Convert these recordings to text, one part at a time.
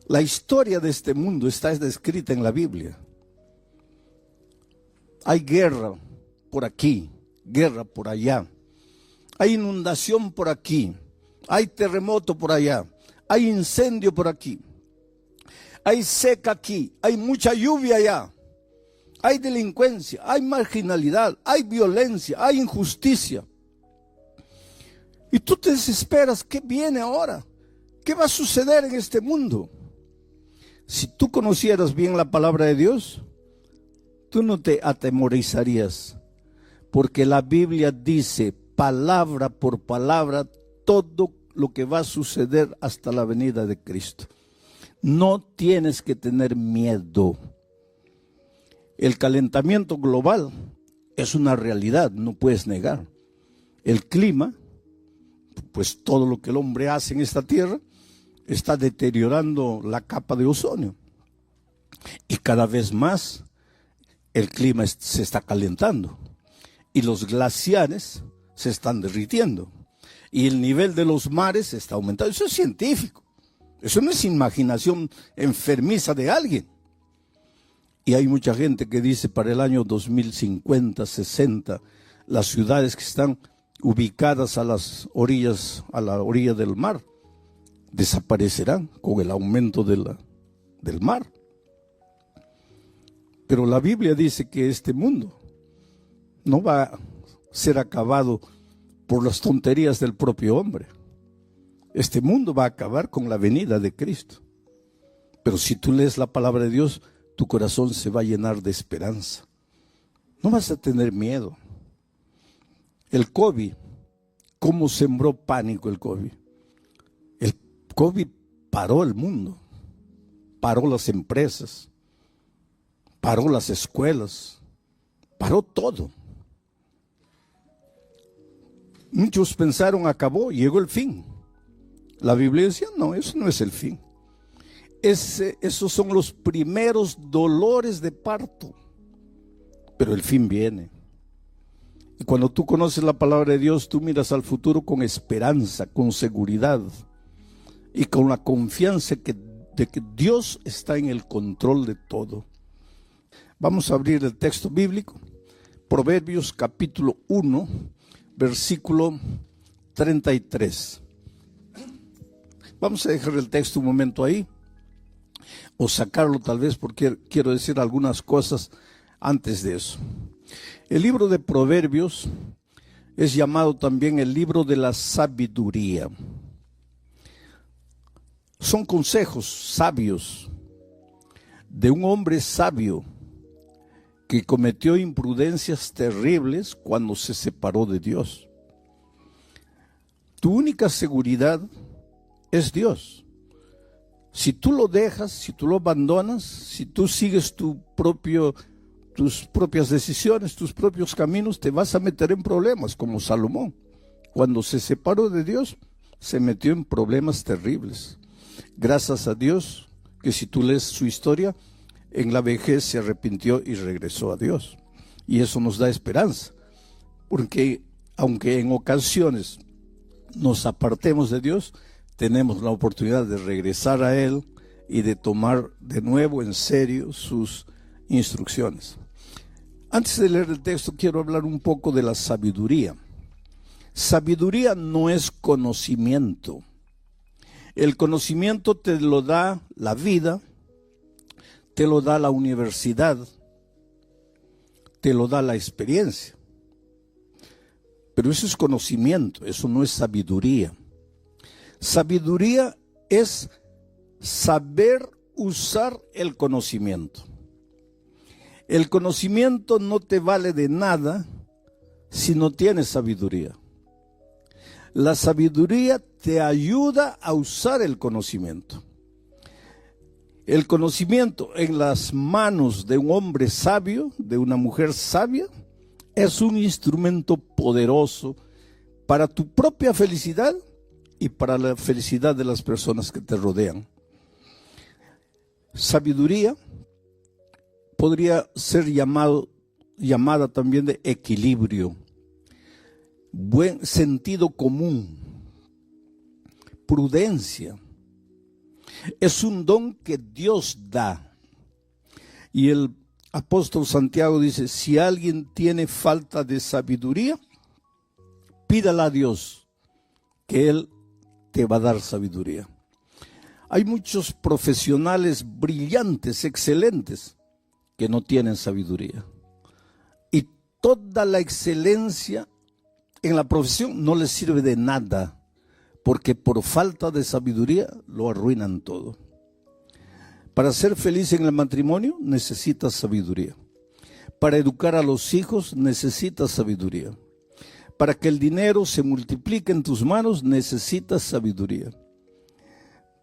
La historia de este mundo está descrita en la Biblia. Hay guerra por aquí, guerra por allá. Hay inundación por aquí, hay terremoto por allá, hay incendio por aquí, hay seca aquí, hay mucha lluvia allá, hay delincuencia, hay marginalidad, hay violencia, hay injusticia. Y tú te desesperas, ¿qué viene ahora? ¿Qué va a suceder en este mundo? Si tú conocieras bien la palabra de Dios, tú no te atemorizarías, porque la Biblia dice palabra por palabra todo lo que va a suceder hasta la venida de Cristo. No tienes que tener miedo. El calentamiento global es una realidad, no puedes negar. El clima, pues todo lo que el hombre hace en esta tierra, está deteriorando la capa de ozono. Y cada vez más el clima se está calentando. Y los glaciares se están derritiendo. Y el nivel de los mares está aumentando. Eso es científico. Eso no es imaginación enfermiza de alguien. Y hay mucha gente que dice para el año 2050, 60, las ciudades que están ubicadas a las orillas, a la orilla del mar, desaparecerán con el aumento del mar. Pero la Biblia dice que este mundo no va a ser acabado por las tonterías del propio hombre. Este mundo va a acabar con la venida de Cristo. Pero si tú lees la palabra de Dios, tu corazón se va a llenar de esperanza. No vas a tener miedo. El COVID, ¿cómo sembró pánico el COVID? El COVID paró el mundo, paró las empresas, paró las escuelas, paró todo. Muchos pensaron acabó, llegó el fin. La Biblia decía, no, eso no es el fin. Esos son los primeros dolores de parto, pero el fin viene. Y cuando tú conoces la palabra de Dios, tú miras al futuro con esperanza, con seguridad y con la confianza de que Dios está en el control de todo. Vamos a abrir el texto bíblico, Proverbios capítulo 1, versículo 33. Vamos a dejar el texto un momento ahí, o sacarlo tal vez porque quiero decir algunas cosas antes de eso. El libro de Proverbios es llamado también el libro de la sabiduría. Son consejos sabios de un hombre sabio que cometió imprudencias terribles cuando se separó de Dios. Tu única seguridad es Dios. Si tú lo dejas, si tú lo abandonas, si tú sigues tus propias decisiones, tus propios caminos, te vas a meter en problemas, como Salomón. Cuando se separó de Dios, se metió en problemas terribles. Gracias a Dios, que si tú lees su historia, en la vejez se arrepintió y regresó a Dios. Y eso nos da esperanza, porque aunque en ocasiones nos apartemos de Dios, tenemos la oportunidad de regresar a Él y de tomar de nuevo en serio sus instrucciones. Antes de leer el texto, quiero hablar un poco de la sabiduría. Sabiduría no es conocimiento. El conocimiento te lo da la vida, te lo da la universidad, te lo da la experiencia. Pero eso es conocimiento, eso no es sabiduría. Sabiduría es saber usar el conocimiento. El conocimiento no te vale de nada si no tienes sabiduría. La sabiduría te ayuda a usar el conocimiento. El conocimiento en las manos de un hombre sabio, de una mujer sabia, es un instrumento poderoso para tu propia felicidad y para la felicidad de las personas que te rodean. Sabiduría podría ser llamada también de equilibrio, buen sentido común, prudencia. Es un don que Dios da. Y el apóstol Santiago dice, si alguien tiene falta de sabiduría, pídala a Dios, que Él te va a dar sabiduría. Hay muchos profesionales brillantes, excelentes, que no tienen sabiduría. Y toda la excelencia en la profesión no les sirve de nada, porque por falta de sabiduría lo arruinan todo. Para ser feliz en el matrimonio necesitas sabiduría. Para educar a los hijos necesitas sabiduría. Para que el dinero se multiplique en tus manos necesitas sabiduría.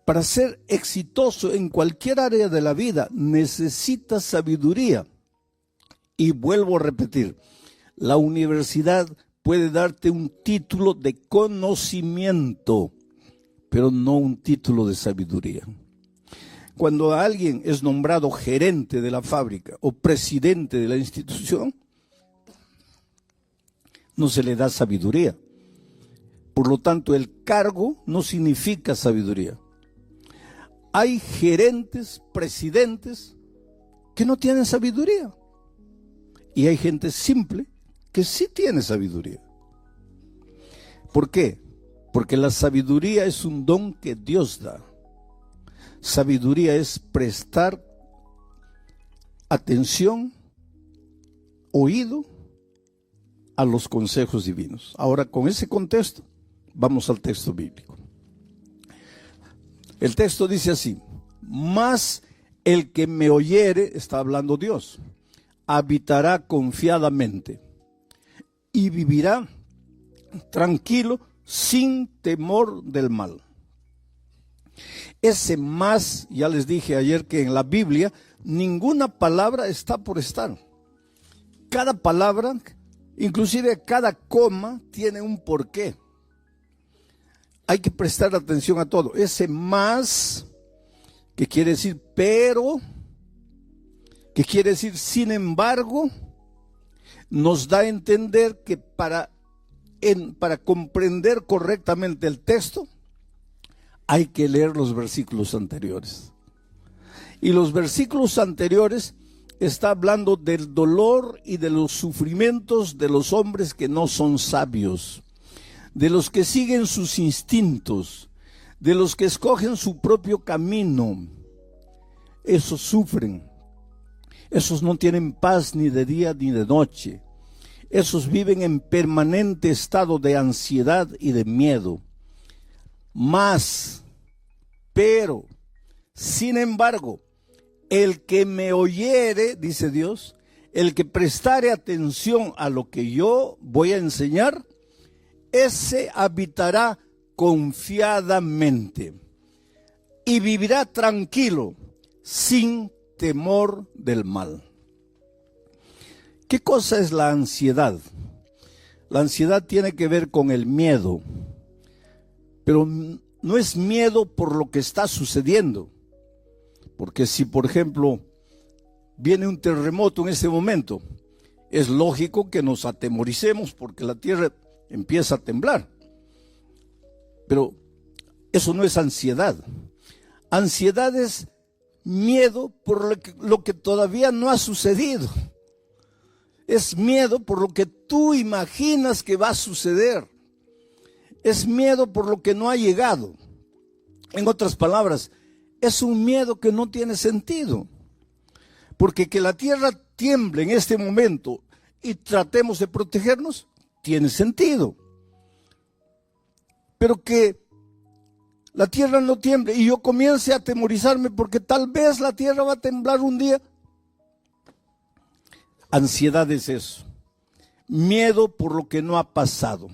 Para ser exitoso en cualquier área de la vida necesitas sabiduría. Y vuelvo a repetir, la universidad puede darte un título de conocimiento, pero no un título de sabiduría. Cuando alguien es nombrado gerente de la fábrica o presidente de la institución, no se le da sabiduría. Por lo tanto, el cargo no significa sabiduría. Hay gerentes, presidentes que no tienen sabiduría. Y hay gente simple que sí tiene sabiduría. ¿Por qué? Porque la sabiduría es un don que Dios da. Sabiduría es prestar atención, oído a los consejos divinos. Ahora, con ese contexto, vamos al texto bíblico. El texto dice así: mas el que me oyere, está hablando Dios, habitará confiadamente y vivirá tranquilo sin temor del mal. Ese más, ya les dije ayer que en la Biblia ninguna palabra está por estar. Cada palabra, inclusive cada coma, tiene un porqué. Hay que prestar atención a todo. Ese más, que quiere decir pero, que quiere decir sin embargo, nos da a entender que para comprender correctamente el texto, hay que leer los versículos anteriores. Y los versículos anteriores está hablando del dolor y de los sufrimientos de los hombres que no son sabios, de los que siguen sus instintos, de los que escogen su propio camino. Esos sufren. Esos no tienen paz ni de día ni de noche. Esos viven en permanente estado de ansiedad y de miedo. Mas, pero, sin embargo, el que me oyere, dice Dios, el que prestare atención a lo que yo voy a enseñar, ese habitará confiadamente y vivirá tranquilo, sin temor del mal. ¿Qué cosa es la ansiedad? La ansiedad tiene que ver con el miedo, pero no es miedo por lo que está sucediendo. Porque si, por ejemplo, viene un terremoto en este momento, es lógico que nos atemoricemos porque la tierra empieza a temblar. Pero eso no es ansiedad. Ansiedad es miedo por lo que todavía no ha sucedido. Es miedo por lo que tú imaginas que va a suceder. Es miedo por lo que no ha llegado. En otras palabras, es un miedo que no tiene sentido. Porque que la tierra tiemble en este momento y tratemos de protegernos, tiene sentido. Pero que la tierra no tiemble y yo comience a atemorizarme porque tal vez la tierra va a temblar un día. Ansiedad es eso. Miedo por lo que no ha pasado.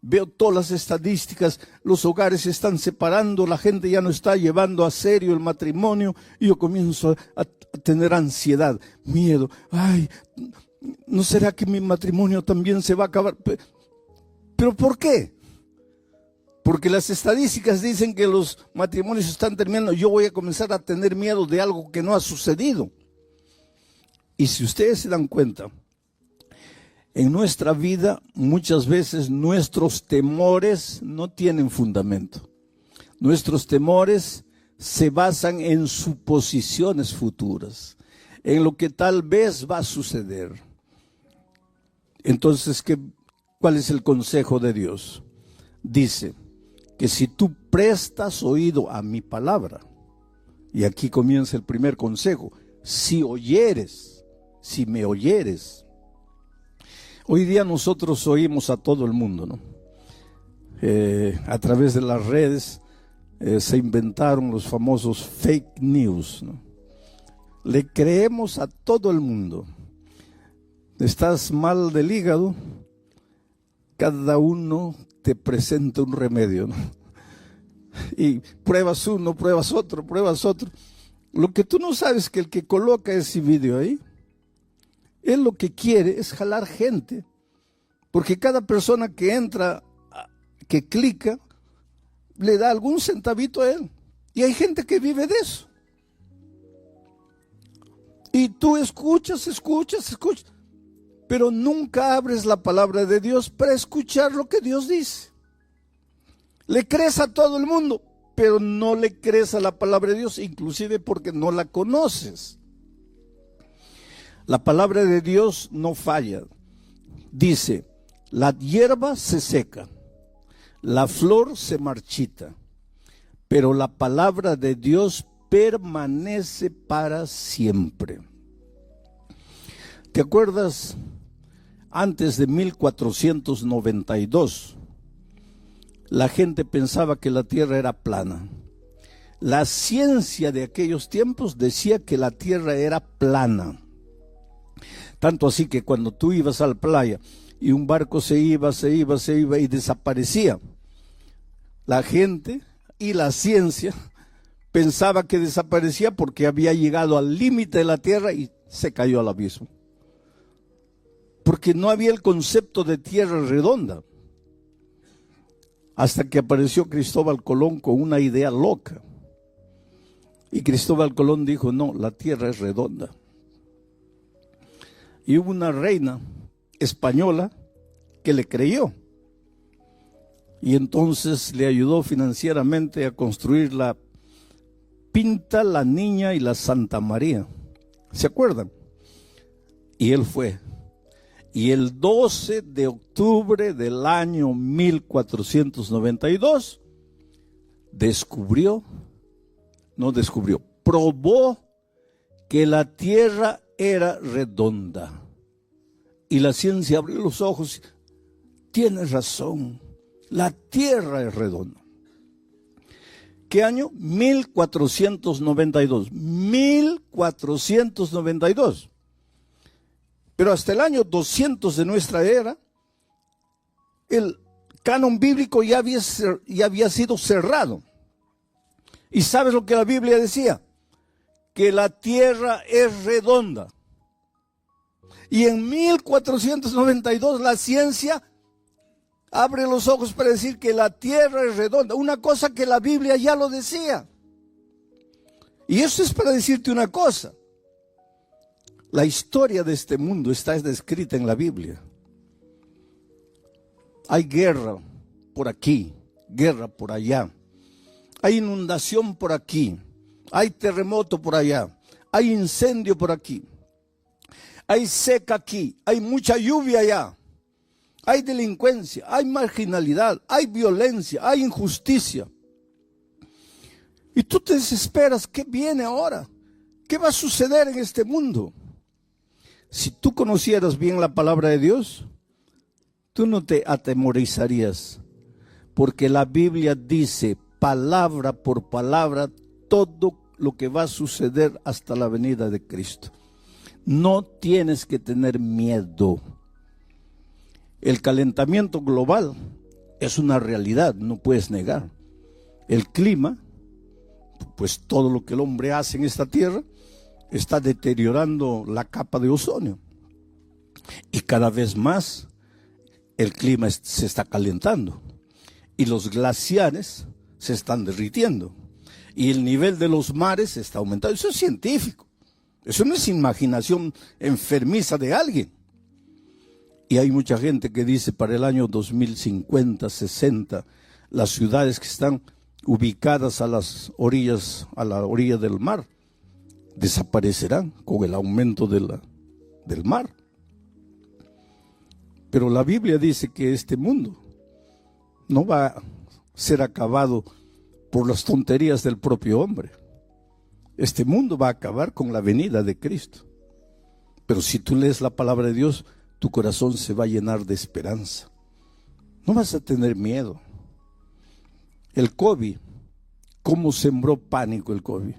Veo todas las estadísticas, los hogares se están separando, la gente ya no está llevando a serio el matrimonio y yo comienzo a tener ansiedad, miedo. Ay, ¿no será que mi matrimonio también se va a acabar? ¿Pero por qué? Porque las estadísticas dicen que los matrimonios están terminando. Yo voy a comenzar a tener miedo de algo que no ha sucedido. Y si ustedes se dan cuenta, en nuestra vida muchas veces nuestros temores no tienen fundamento. Nuestros temores se basan en suposiciones futuras, en lo que tal vez va a suceder. Entonces, ¿cuál es el consejo de Dios? Dice que si tú prestas oído a mi palabra, y aquí comienza el primer consejo, si me oyeres. Hoy día nosotros oímos a todo el mundo, ¿no? A través de las redes se inventaron los famosos fake news, ¿no? Le creemos a todo el mundo. Estás mal del hígado, cada uno te presenta un remedio, ¿no? Y pruebas uno, pruebas otro. Lo que tú no sabes es que el que coloca ese video ahí, él lo que quiere es jalar gente, porque cada persona que entra, que clica, le da algún centavito a él. Y hay gente que vive de eso. Y tú escuchas, pero nunca abres la palabra de Dios para escuchar lo que Dios dice. Le crees a todo el mundo, pero no le crees a la palabra de Dios, inclusive porque no la conoces. La palabra de Dios no falla. Dice, la hierba se seca, la flor se marchita, pero la palabra de Dios permanece para siempre. ¿Te acuerdas? Antes de 1492, la gente pensaba que la tierra era plana. La ciencia de aquellos tiempos decía que la tierra era plana. Tanto así que cuando tú ibas a la playa y un barco se iba y desaparecía, la gente y la ciencia pensaba que desaparecía porque había llegado al límite de la tierra y se cayó al abismo. Porque no había el concepto de tierra redonda. Hasta que apareció Cristóbal Colón con una idea loca. Y Cristóbal Colón dijo, no, la tierra es redonda. Y hubo una reina española que le creyó. Y entonces le ayudó financieramente a construir la Pinta, la Niña y la Santa María. ¿Se acuerdan? Y él fue. Y el 12 de octubre del año 1492, probó que la tierra era redonda. Y la ciencia abrió los ojos. Tienes razón, la tierra es redonda. ¿Qué año? 1492. 1492. Pero hasta el año 200 de nuestra era, el canon bíblico ya había sido cerrado. ¿Y sabes lo que la Biblia decía? Que la tierra es redonda. Y en 1492 la ciencia abre los ojos para decir que la tierra es redonda. Una cosa que la Biblia ya lo decía. Y eso es para decirte una cosa. La historia de este mundo está descrita en la Biblia. Hay guerra por aquí, guerra por allá. Hay inundación por aquí, hay terremoto por allá, hay incendio por aquí, hay seca aquí, hay mucha lluvia allá, hay delincuencia, hay marginalidad, hay violencia, hay injusticia. Y tú te desesperas, ¿qué viene ahora? ¿Qué va a suceder en este mundo? Si tú conocieras bien la palabra de Dios, tú no te atemorizarías, porque la Biblia dice palabra por palabra todo lo que va a suceder hasta la venida de Cristo. No tienes que tener miedo. El calentamiento global es una realidad, no puedes negar. El clima, pues todo lo que el hombre hace en esta tierra, está deteriorando la capa de ozono. Y cada vez más el clima se está calentando. Y los glaciares se están derritiendo. Y el nivel de los mares está aumentando. Eso es científico. Eso no es imaginación enfermiza de alguien. Y hay mucha gente que dice para el año 2050, 60, las ciudades que están ubicadas a las orillas, a la orilla del mar, desaparecerán con el aumento del mar. Pero la Biblia dice que este mundo no va a ser acabado por las tonterías del propio hombre. Este mundo va a acabar con la venida de Cristo. Pero si tú lees la palabra de Dios, tu corazón se va a llenar de esperanza. No vas a tener miedo. El COVID, ¿cómo sembró pánico el COVID?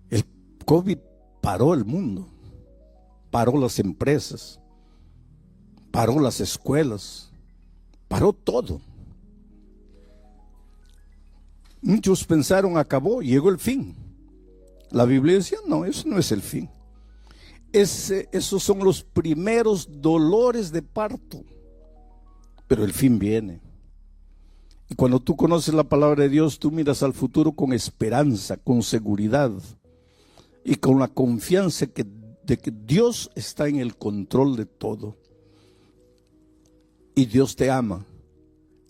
El COVID paró el mundo, paró las empresas, paró las escuelas, paró todo. Muchos pensaron, acabó, llegó el fin. La Biblia decía, no, eso no es el fin. Esos son los primeros dolores de parto, pero el fin viene. Y cuando tú conoces la palabra de Dios, tú miras al futuro con esperanza, con seguridad y con la confianza de que Dios está en el control de todo. Y Dios te ama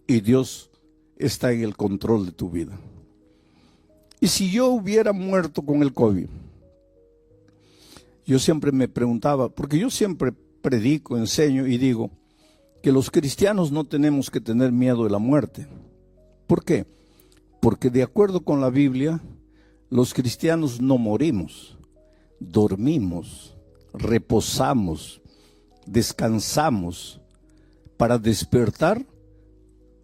y Dios está en el control de tu vida. Y si yo hubiera muerto con el COVID, yo siempre me preguntaba, porque yo siempre predico, enseño y digo que los cristianos no tenemos que tener miedo de la muerte. ¿Por qué? Porque de acuerdo con la Biblia, los cristianos no morimos, dormimos, reposamos, descansamos para despertar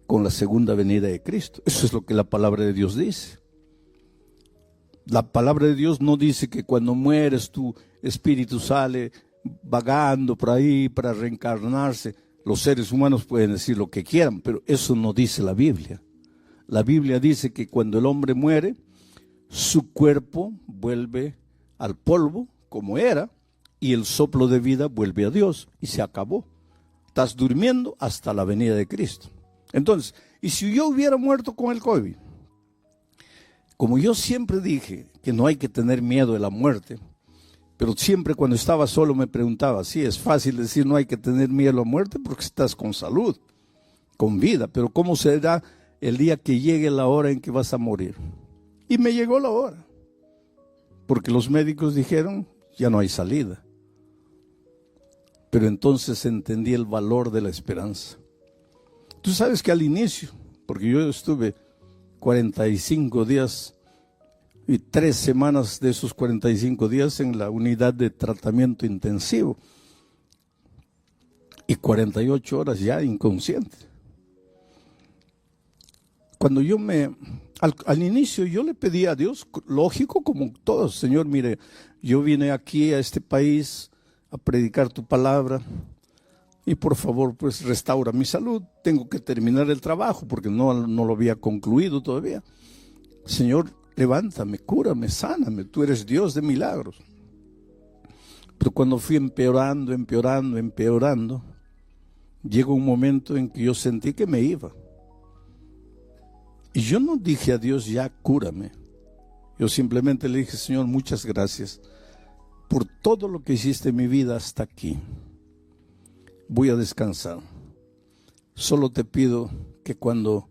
con la segunda venida de Cristo. Eso es lo que la palabra de Dios dice. La palabra de Dios no dice que cuando mueres tu espíritu sale vagando por ahí para reencarnarse. Los seres humanos pueden decir lo que quieran, pero eso no dice la Biblia. La Biblia dice que cuando el hombre muere, su cuerpo vuelve al polvo como era y el soplo de vida vuelve a Dios y se acabó. Estás durmiendo hasta la venida de Cristo. Entonces, ¿y si yo hubiera muerto con el COVID? Como yo siempre dije que no hay que tener miedo de la muerte, pero siempre cuando estaba solo me preguntaba, sí, es fácil decir no hay que tener miedo a la muerte porque estás con salud, con vida, pero ¿cómo será el día que llegue la hora en que vas a morir? Y me llegó la hora, porque los médicos dijeron, ya no hay salida. Pero entonces entendí el valor de la esperanza. Tú sabes que al inicio, porque yo estuve 45 días y 3 semanas de esos 45 días en la unidad de tratamiento intensivo y 48 horas ya inconsciente. Cuando yo al inicio yo le pedí a Dios, lógico como todos, Señor, mire, yo vine aquí a este país a predicar tu palabra y por favor pues restaura mi salud, tengo que terminar el trabajo porque no lo había concluido todavía. Señor, levántame, cúrame, sáname, tú eres Dios de milagros. Pero cuando fui empeorando, llegó un momento en que yo sentí que me iba. Y yo no dije a Dios, ya cúrame. Yo simplemente le dije, Señor, muchas gracias por todo lo que hiciste en mi vida hasta aquí. Voy a descansar. Solo te pido que cuando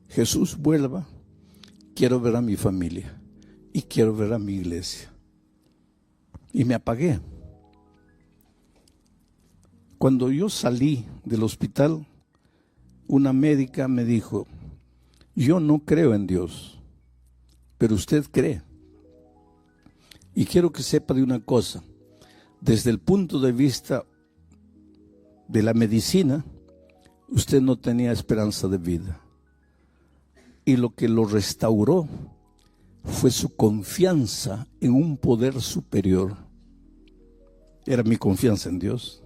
Jesús vuelva, quiero ver a mi familia y quiero ver a mi iglesia. Y me apagué. Cuando yo salí del hospital, una médica me dijo, yo no creo en Dios, pero usted cree. Y quiero que sepa de una cosa, desde el punto de vista de la medicina, usted no tenía esperanza de vida. Y lo que lo restauró fue su confianza en un poder superior. Era mi confianza en Dios.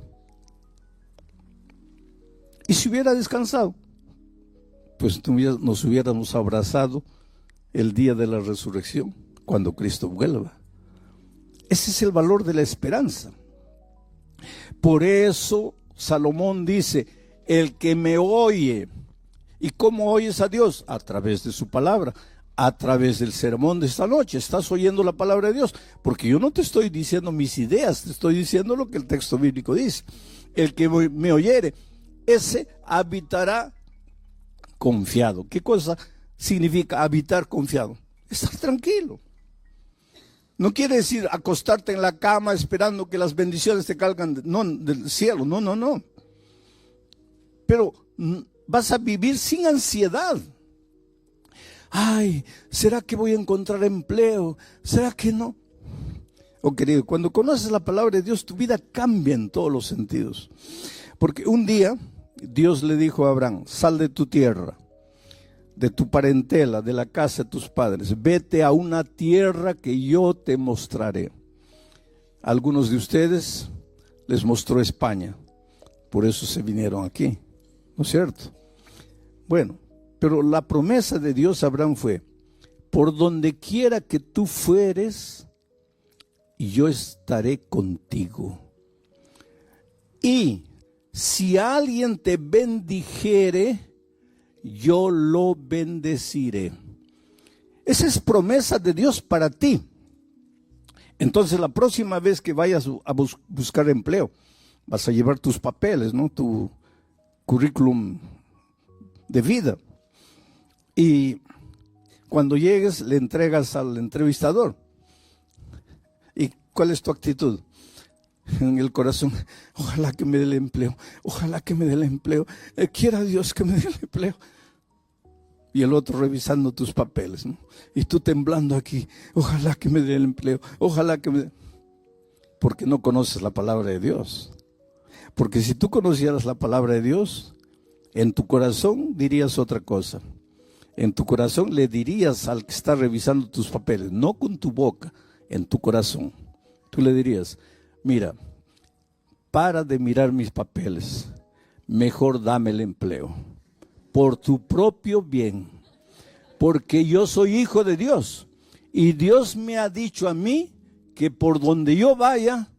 Y si hubiera descansado, pues nos hubiéramos abrazado el día de la resurrección, cuando Cristo vuelva. Ese es el valor de la esperanza. Por eso Salomón dice, el que me oye. ¿Y cómo oyes a Dios? A través de su palabra, a través del sermón de esta noche. Estás oyendo la palabra de Dios, porque yo no te estoy diciendo mis ideas, te estoy diciendo lo que el texto bíblico dice. El que me oyere, ese habitará confiado. ¿Qué cosa significa habitar confiado. Estar tranquilo. No quiere decir acostarte en la cama esperando que las bendiciones te caigan del cielo. No, no, no. Pero vas a vivir sin ansiedad. Ay, ¿será que voy a encontrar empleo? ¿Será que no? Oh, querido, cuando conoces la palabra de Dios, tu vida cambia en todos los sentidos. Porque un día Dios le dijo a Abraham: sal de tu tierra, de tu parentela, de la casa de tus padres, vete a una tierra que yo te mostraré. A algunos de ustedes les mostró España, por eso se vinieron aquí, ¿no es cierto? Bueno, pero la promesa de Dios a Abraham fue: por donde quiera que tú fueres, yo estaré contigo. Y si alguien te bendijere, yo lo bendeciré. Esa es promesa de Dios para ti. Entonces la próxima vez que vayas a buscar empleo, vas a llevar tus papeles, ¿no? Tu currículum de vida. Y cuando llegues le entregas al entrevistador. ¿Y cuál es tu actitud? En el corazón: ojalá que me dé el empleo, ojalá que me dé el empleo, quiera Dios que me dé el empleo. Y el otro revisando tus papeles, ¿no? Y tú temblando aquí: ojalá que me dé el empleo, ojalá que me dé. Porque no conoces la palabra de Dios. Porque si tú conocieras la palabra de Dios, en tu corazón dirías otra cosa. En tu corazón le dirías al que está revisando tus papeles, no con tu boca, en tu corazón. Tú le dirías: mira, para de mirar mis papeles, mejor dame el empleo, por tu propio bien, porque yo soy hijo de Dios, y Dios me ha dicho a mí que por donde yo vaya,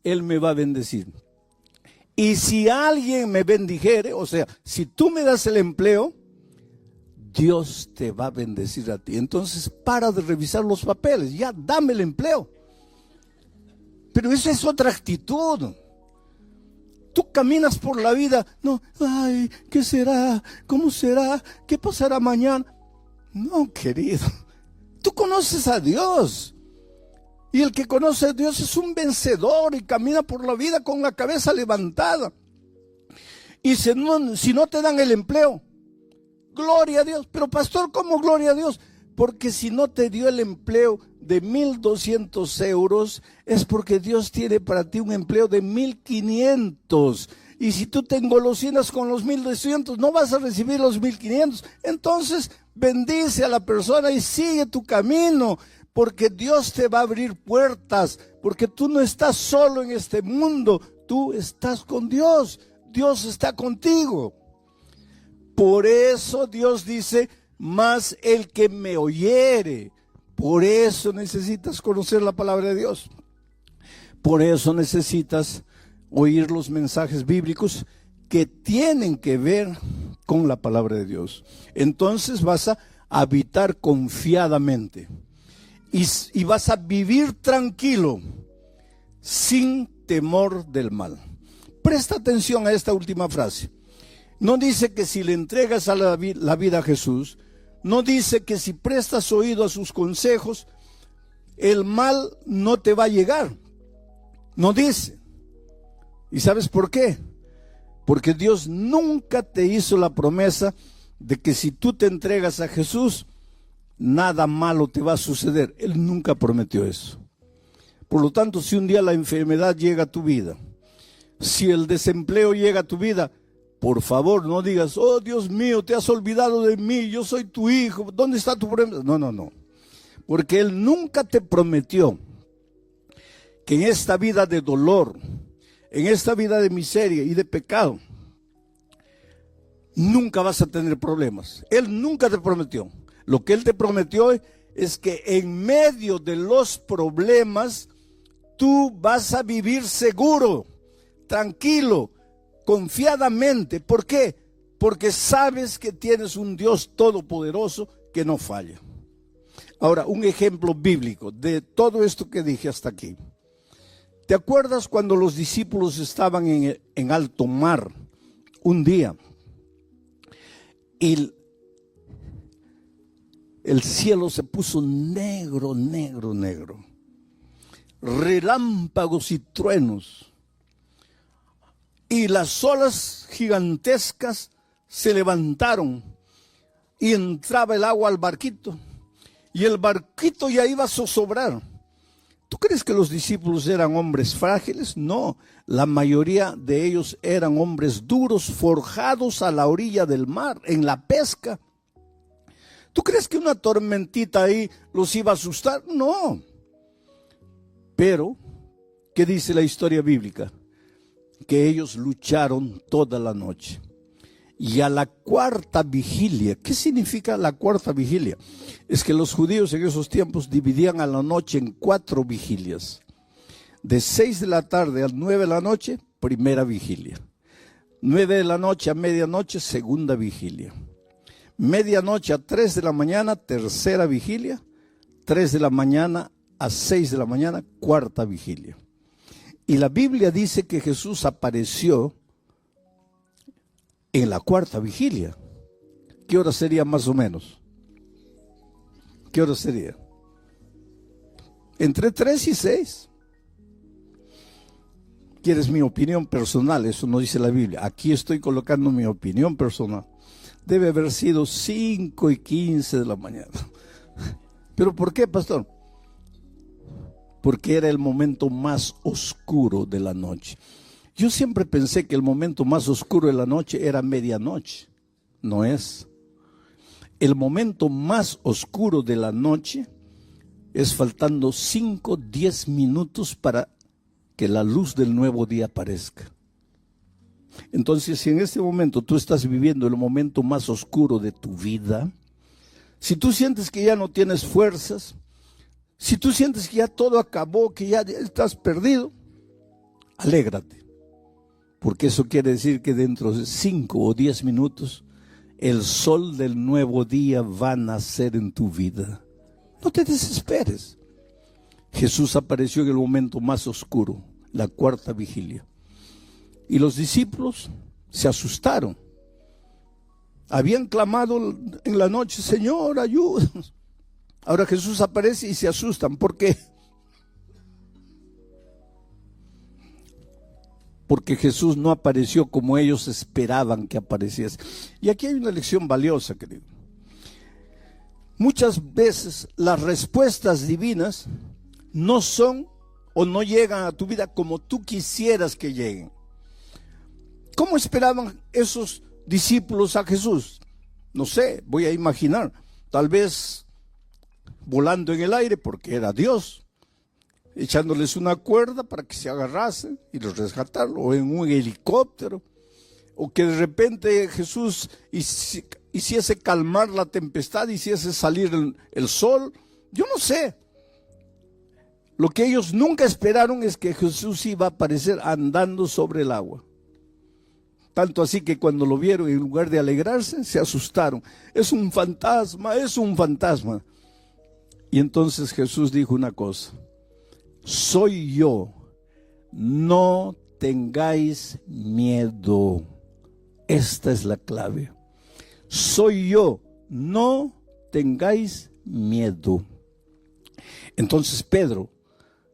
Él me va a bendecir. Y si alguien me bendijere, o sea, si tú me das el empleo, Dios te va a bendecir a ti. Entonces para de revisar los papeles, ya dame el empleo. Pero esa es otra actitud. Tú caminas por la vida, no, ay, ¿qué será? ¿Cómo será? ¿Qué pasará mañana? No, querido, tú conoces a Dios. Y el que conoce a Dios es un vencedor y camina por la vida con la cabeza levantada. Y si no te dan el empleo, gloria a Dios. Pero pastor, ¿cómo gloria a Dios? Porque si no te dio el empleo de 1,200 euros, es porque Dios tiene para ti un empleo de 1,500. Y si tú te engolosinas con los 1,200, no vas a recibir los 1,500. Entonces bendice a la persona y sigue tu camino, porque Dios te va a abrir puertas, porque tú no estás solo en este mundo, tú estás con Dios. Dios está contigo. Por eso Dios dice: mas el que me oyere. Por eso necesitas conocer la palabra de Dios. Por eso necesitas oír los mensajes bíblicos que tienen que ver con la palabra de Dios. Entonces vas a habitar confiadamente y vas a vivir tranquilo, sin temor del mal. Presta atención a esta última frase. No dice que si le entregas a la vida a Jesús, no dice que si prestas oído a sus consejos, el mal no te va a llegar. No dice. ¿Y sabes por qué? Porque Dios nunca te hizo la promesa de que si tú te entregas a Jesús, nada malo te va a suceder. Él nunca prometió eso. Por lo tanto, si un día la enfermedad llega a tu vida, si el desempleo llega a tu vida, por favor, no digas: oh Dios mío, te has olvidado de mí, yo soy tu hijo, ¿dónde está tu promesa? No, no, no. Porque Él nunca te prometió que en esta vida de dolor, en esta vida de miseria y de pecado, nunca vas a tener problemas. Él nunca te prometió. Lo que Él te prometió es que en medio de los problemas, tú vas a vivir seguro, tranquilo, confiadamente. ¿Por qué? Porque sabes que tienes un Dios todopoderoso que no falla. Ahora, un ejemplo bíblico de todo esto que dije hasta aquí. ¿Te acuerdas cuando los discípulos estaban en alto mar un día? Y el cielo se puso negro, negro, negro. Relámpagos y truenos. Y las olas gigantescas se levantaron y entraba el agua al barquito. Y el barquito ya iba a zozobrar. ¿Tú crees que los discípulos eran hombres frágiles? No, la mayoría de ellos eran hombres duros, forjados a la orilla del mar, en la pesca. ¿Tú crees que una tormentita ahí los iba a asustar? No. Pero, ¿qué dice la historia bíblica? Que ellos lucharon toda la noche. Y a la cuarta vigilia, ¿qué significa la cuarta vigilia? Es que los judíos en esos tiempos dividían a la noche en 4 vigilias. De 6 de la tarde a 9 de la noche, primera vigilia. 9 de la noche a medianoche, segunda vigilia. Medianoche a 3 de la mañana, tercera vigilia. 3 de la mañana a 6 de la mañana, cuarta vigilia. Y la Biblia dice que Jesús apareció en la cuarta vigilia. ¿Qué hora sería más o menos? ¿Qué hora sería? Entre 3 y 6. ¿Quieres mi opinión personal? Eso no dice la Biblia. Aquí estoy colocando mi opinión personal. Debe haber sido 5 y 15 de la mañana. ¿Pero por qué, pastor? Porque era el momento más oscuro de la noche. Yo siempre pensé que el momento más oscuro de la noche era medianoche. No es. El momento más oscuro de la noche es faltando 5, 10 minutos para que la luz del nuevo día aparezca. Entonces, si en este momento tú estás viviendo el momento más oscuro de tu vida, si tú sientes que ya no tienes fuerzas, si tú sientes que ya todo acabó, que ya estás perdido, alégrate. Porque eso quiere decir que dentro de 5 o 10 minutos, el sol del nuevo día va a nacer en tu vida. No te desesperes. Jesús apareció en el momento más oscuro, la cuarta vigilia. Y los discípulos se asustaron. Habían clamado en la noche, Señor, ayúdanos. Ahora Jesús aparece y se asustan. ¿Por qué? Porque Jesús no apareció como ellos esperaban que apareciese. Y aquí hay una lección valiosa, querido. Muchas veces las respuestas divinas no son o no llegan a tu vida como tú quisieras que lleguen. ¿Cómo esperaban esos discípulos a Jesús? No sé, voy a imaginar. Tal vez volando en el aire porque era Dios, echándoles una cuerda para que se agarrasen y los rescataron, o en un helicóptero, o que de repente Jesús hiciese calmar la tempestad, hiciese salir el sol. Yo no sé. Lo que ellos nunca esperaron es que Jesús iba a aparecer andando sobre el agua. Tanto así que cuando lo vieron, en lugar de alegrarse, se asustaron. Es un fantasma, es un fantasma. Y entonces Jesús dijo una cosa: soy yo, no tengáis miedo. Esta es la clave. Soy yo, no tengáis miedo. Entonces Pedro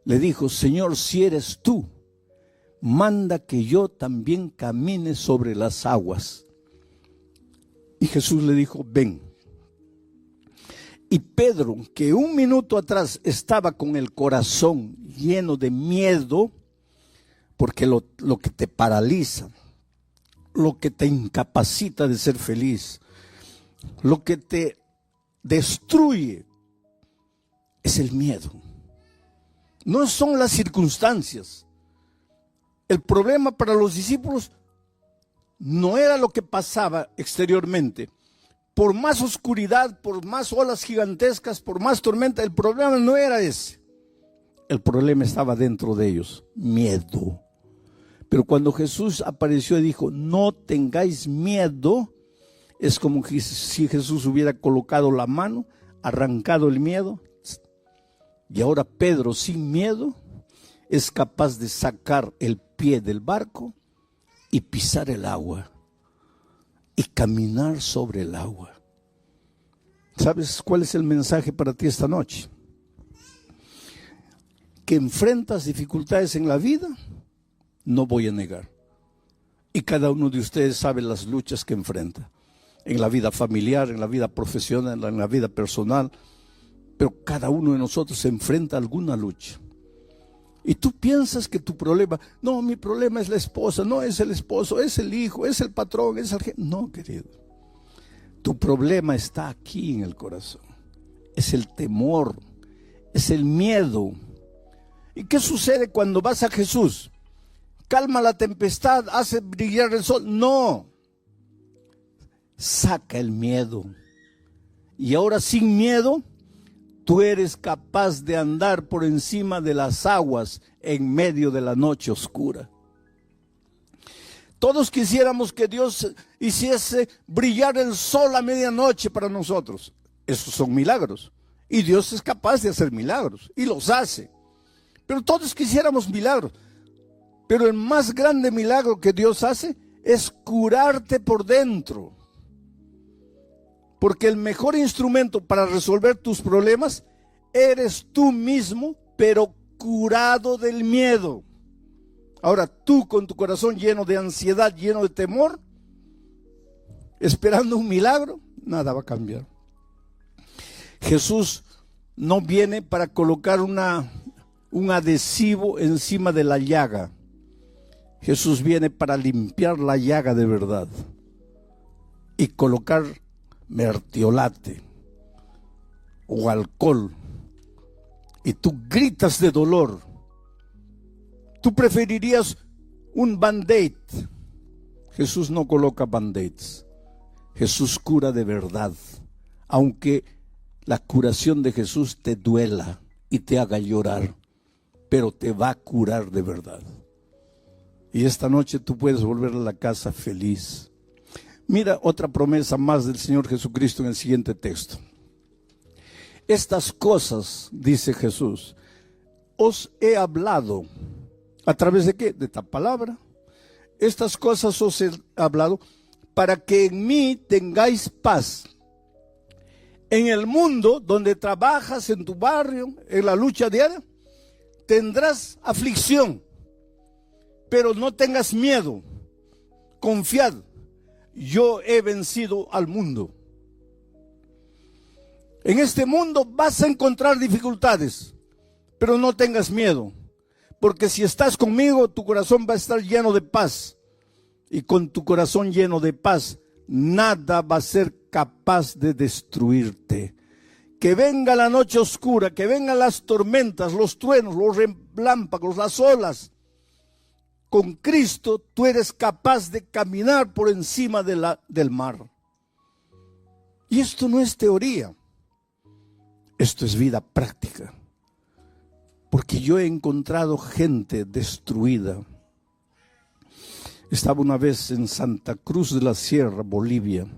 le dijo: Señor, si eres tú, manda que yo también camine sobre las aguas. Y Jesús le dijo: ven. Y Pedro, que un minuto atrás estaba con el corazón lleno de miedo, porque lo que te paraliza, lo que te incapacita de ser feliz, lo que te destruye, es el miedo. No son las circunstancias. El problema para los discípulos no era lo que pasaba exteriormente. Por más oscuridad, por más olas gigantescas, por más tormenta, el problema no era ese. El problema estaba dentro de ellos, miedo. Pero cuando Jesús apareció y dijo: no tengáis miedo, es como si Jesús hubiera colocado la mano, arrancado el miedo. Y ahora Pedro, sin miedo, es capaz de sacar el pie del barco y pisar el agua y caminar sobre el agua. ¿Sabes cuál es el mensaje para ti esta noche? Que enfrentas dificultades en la vida, no voy a negar. Y cada uno de ustedes sabe las luchas que enfrenta. En la vida familiar, en la vida profesional, en la vida personal. Pero cada uno de nosotros se enfrenta a alguna lucha. Y tú piensas que tu problema, no, mi problema es la esposa, no es el esposo, es el hijo, es el patrón, es el jefe. No, querido. Tu problema está aquí en el corazón. Es el temor, es el miedo. ¿Y qué sucede cuando vas a Jesús? Calma la tempestad, hace brillar el sol. No. Saca el miedo. Y ahora sin miedo, tú eres capaz de andar por encima de las aguas en medio de la noche oscura. Todos quisiéramos que Dios hiciese brillar el sol a medianoche para nosotros. Esos son milagros. Y Dios es capaz de hacer milagros. Y los hace. Pero todos quisiéramos milagros. Pero el más grande milagro que Dios hace es curarte por dentro. Porque el mejor instrumento para resolver tus problemas eres tú mismo, pero curado del miedo. Ahora tú con tu corazón lleno de ansiedad, lleno de temor, esperando un milagro, nada va a cambiar. Jesús no viene para colocar un adhesivo encima de la llaga. Jesús viene para limpiar la llaga de verdad y colocar mertiolate o alcohol. Y tú gritas de dolor. Tú preferirías un band-aid. Jesús no coloca band-aids. Jesús cura de verdad. Aunque la curación de Jesús te duela y te haga llorar, pero te va a curar de verdad. Y esta noche tú puedes volver a la casa feliz. Mira otra promesa más del Señor Jesucristo en el siguiente texto. Estas cosas, dice Jesús, os he hablado. ¿A través de qué? De esta palabra. Estas cosas os he hablado para que en mí tengáis paz. En el mundo donde trabajas, en tu barrio, en la lucha diaria, tendrás aflicción. Pero no tengas miedo. Confiad. Yo he vencido al mundo. En este mundo vas a encontrar dificultades, pero no tengas miedo, porque si estás conmigo, tu corazón va a estar lleno de paz, y con tu corazón lleno de paz, nada va a ser capaz de destruirte. Que venga la noche oscura, que vengan las tormentas, los truenos, los relámpagos, las olas. Con Cristo tú eres capaz de caminar por encima del mar. Y esto no es teoría. Esto es vida práctica. Porque yo he encontrado gente destruida. Estaba una vez en Santa Cruz de la Sierra, Bolivia.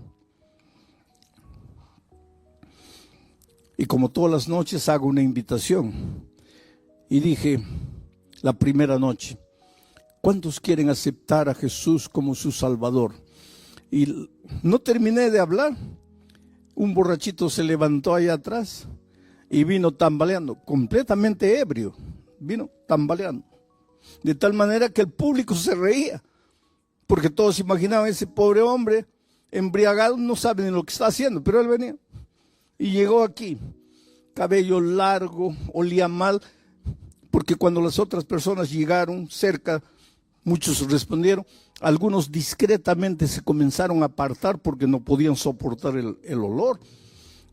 Y como todas las noches hago una invitación. Y dije, la primera noche, ¿cuántos quieren aceptar a Jesús como su Salvador? Y no terminé de hablar. Un borrachito se levantó allá atrás y vino tambaleando, completamente ebrio. Vino tambaleando. De tal manera que el público se reía. Porque todos imaginaban ese pobre hombre embriagado, no sabe ni lo que está haciendo, pero él venía. Y llegó aquí, cabello largo, olía mal, porque cuando las otras personas llegaron cerca, muchos respondieron, algunos discretamente se comenzaron a apartar porque no podían soportar el olor.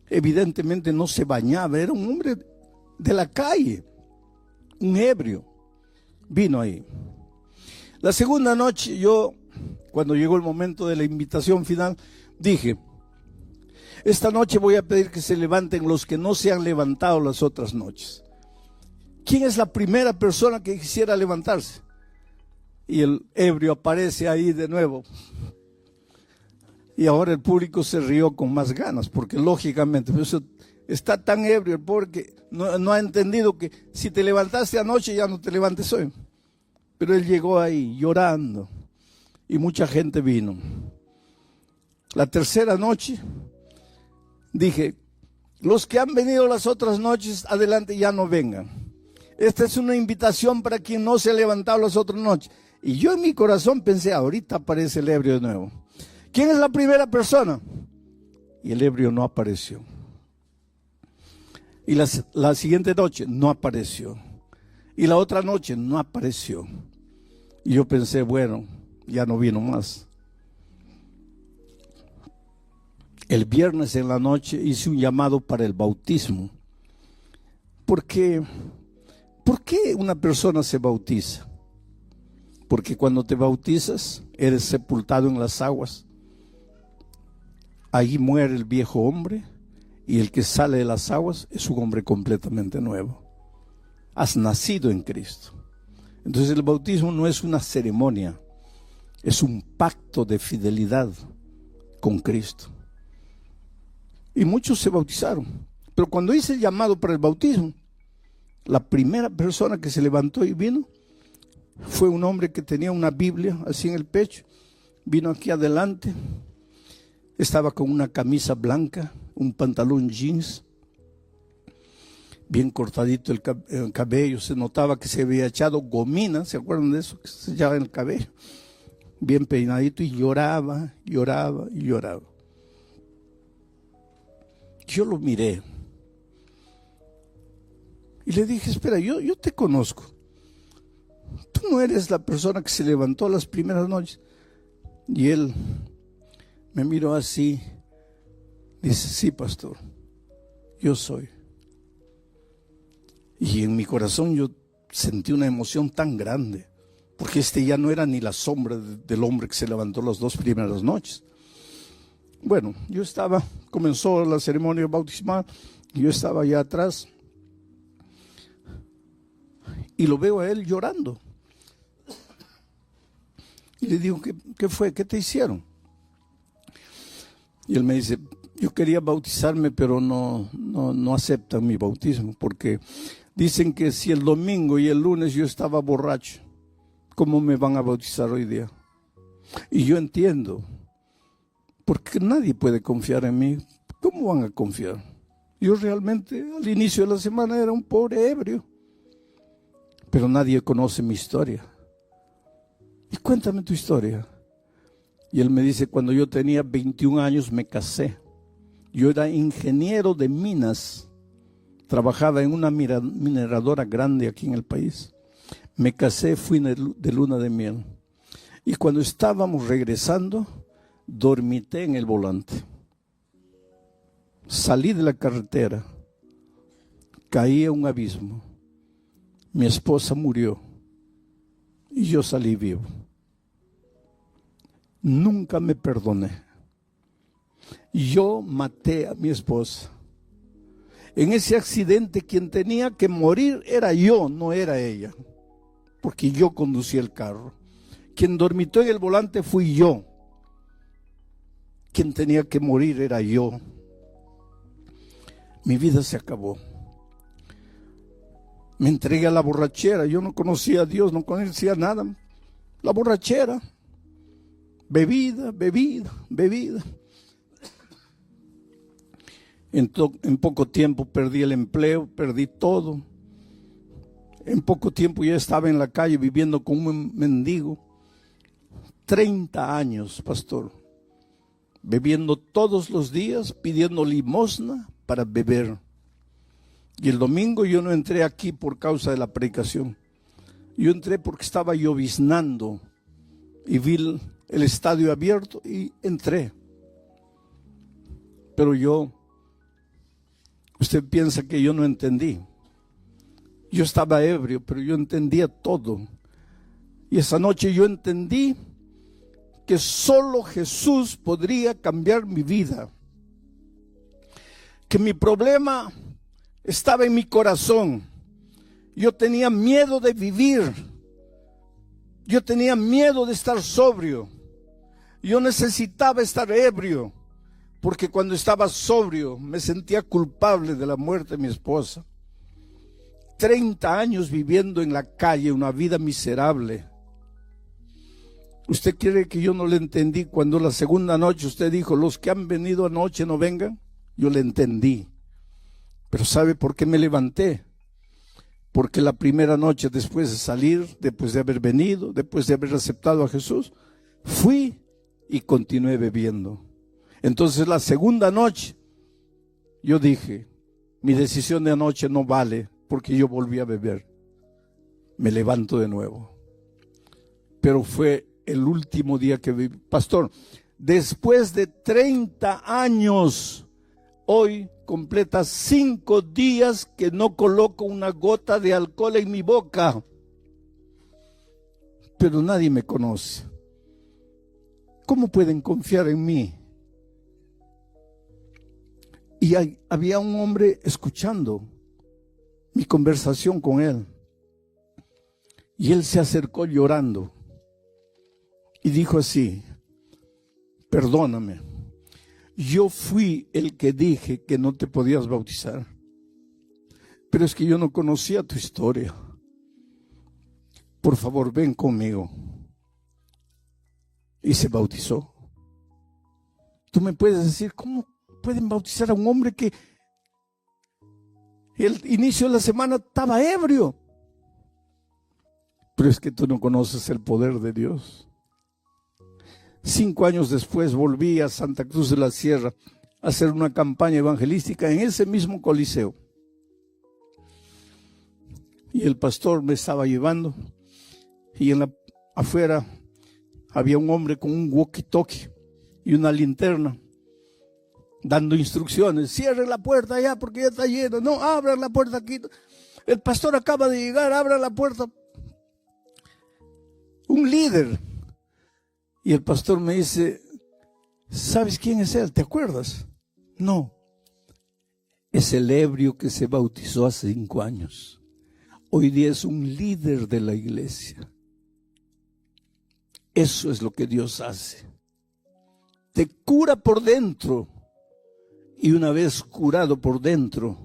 Evidentemente no se bañaba, era un hombre de la calle, un ebrio. Vino ahí. La segunda noche yo, cuando llegó el momento de la invitación final, dije, esta noche voy a pedir que se levanten los que no se han levantado las otras noches. ¿Quién es la primera persona que quisiera levantarse? Y el ebrio aparece ahí de nuevo. Y ahora el público se rió con más ganas, porque lógicamente está tan ebrio el pobre que no ha entendido que si te levantaste anoche ya no te levantes hoy. Pero él llegó ahí llorando y mucha gente vino. La tercera noche dije, Los que han venido las otras noches, adelante, ya no vengan. Esta es una invitación para quien no se ha levantado las otras noches. Y yo en mi corazón pensé, ahorita aparece el ebrio de nuevo. ¿Quién es la primera persona? Y el ebrio no apareció. Y la siguiente noche no apareció. Y la otra noche no apareció. Y yo pensé, bueno, ya no vino más. El viernes en la noche hice un llamado para el bautismo. ¿Por qué una persona se bautiza? Porque cuando te bautizas, eres sepultado en las aguas. Ahí muere el viejo hombre y el que sale de las aguas es un hombre completamente nuevo. Has nacido en Cristo. Entonces el bautismo no es una ceremonia, es un pacto de fidelidad con Cristo. Y muchos se bautizaron. Pero cuando hice el llamado para el bautismo, la primera persona que se levantó y vino fue un hombre que tenía una Biblia así en el pecho. Vino aquí adelante. Estaba con una camisa blanca, un pantalón jeans, bien cortadito el cabello. Se notaba que se había echado gomina, ¿se acuerdan de eso? Que se echaba en el cabello. Bien peinadito y lloraba, lloraba y lloraba. Yo lo miré y le dije, espera, yo te conozco. Tú no eres la persona que se levantó las primeras noches. Y él me miró así, dice, sí, pastor, yo soy. Y en mi corazón yo sentí una emoción tan grande, porque este ya no era ni la sombra del hombre que se levantó las dos primeras noches. Bueno, comenzó la ceremonia bautismal, y yo estaba allá atrás, y lo veo a él llorando. Y le digo, ¿qué fue? ¿Qué te hicieron? Y él me dice, yo quería bautizarme, pero no aceptan mi bautismo, porque dicen que si el domingo y el lunes yo estaba borracho, ¿cómo me van a bautizar hoy día? Y yo entiendo, porque nadie puede confiar en mí. ¿Cómo van a confiar? Yo realmente al inicio de la semana era un pobre ebrio, pero nadie conoce mi historia. Y cuéntame tu historia. Y él me dice, cuando yo tenía 21 años me casé. Yo era ingeniero de minas, trabajaba en una mineradora grande aquí en el país. Me casé, fui de luna de miel. Y cuando estábamos regresando, dormité en el volante. Salí de la carretera, caí a un abismo. Mi esposa murió y yo salí vivo. Nunca me perdoné. Yo maté a mi esposa. En ese accidente quien tenía que morir era yo, no era ella, porque yo conducía el carro. Quien dormitó en el volante fui yo. Quien tenía que morir era yo. Mi vida se acabó. Me entregué a la borrachera. Yo no conocía a Dios, no conocía nada. La borrachera. Bebida. En poco tiempo perdí el empleo, perdí todo. En poco tiempo ya estaba en la calle viviendo como un mendigo. 30 años, pastor. Bebiendo todos los días, pidiendo limosna para beber. Y el domingo yo no entré aquí por causa de la predicación. Yo entré porque estaba lloviznando y vi el estadio abierto y entré. Pero usted piensa que yo no entendí. Yo estaba ebrio, pero yo entendía todo. Y esa noche yo entendí que solo Jesús podría cambiar mi vida. Que mi problema estaba en mi corazón. Yo tenía miedo de vivir. Yo tenía miedo de estar sobrio. Yo necesitaba estar ebrio, porque cuando estaba sobrio me sentía culpable de la muerte de mi esposa. 30 años viviendo en la calle, una vida miserable. ¿Usted quiere que yo no le entendí cuando la segunda noche usted dijo, los que han venido anoche no vengan? Yo le entendí. Pero ¿sabe por qué me levanté? Porque la primera noche después de salir, después de haber venido, después de haber aceptado a Jesús, fui y continué bebiendo. Entonces la segunda noche, yo dije, mi decisión de anoche no vale porque yo volví a beber. Me levanto de nuevo. Pero fue el último día que viví. Pastor, después de 30 años, hoy completa 5 días que no coloco una gota de alcohol en mi boca. Pero nadie me conoce. ¿Cómo pueden confiar en mí? Y había un hombre escuchando mi conversación con él. Y él se acercó llorando y dijo así: perdóname, yo fui el que dije que no te podías bautizar, pero es que yo no conocía tu historia. Por favor, ven conmigo. Y se bautizó. Tú me puedes decir, ¿cómo pueden bautizar a un hombre que el inicio de la semana estaba ebrio? Pero es que tú no conoces el poder de Dios. 5 años después volví a Santa Cruz de la Sierra a hacer una campaña evangelística en ese mismo coliseo. Y el pastor me estaba llevando y afuera había un hombre con un walkie-talkie y una linterna dando instrucciones. Cierren la puerta allá porque ya está lleno. No, abran la puerta aquí. El pastor acaba de llegar, abran la puerta. Un líder. Y el pastor me dice, ¿sabes quién es él? ¿Te acuerdas? No. Es el ebrio que se bautizó hace 5 años. Hoy día es un líder de la iglesia. Eso es lo que Dios hace. Te cura por dentro. Y una vez curado por dentro,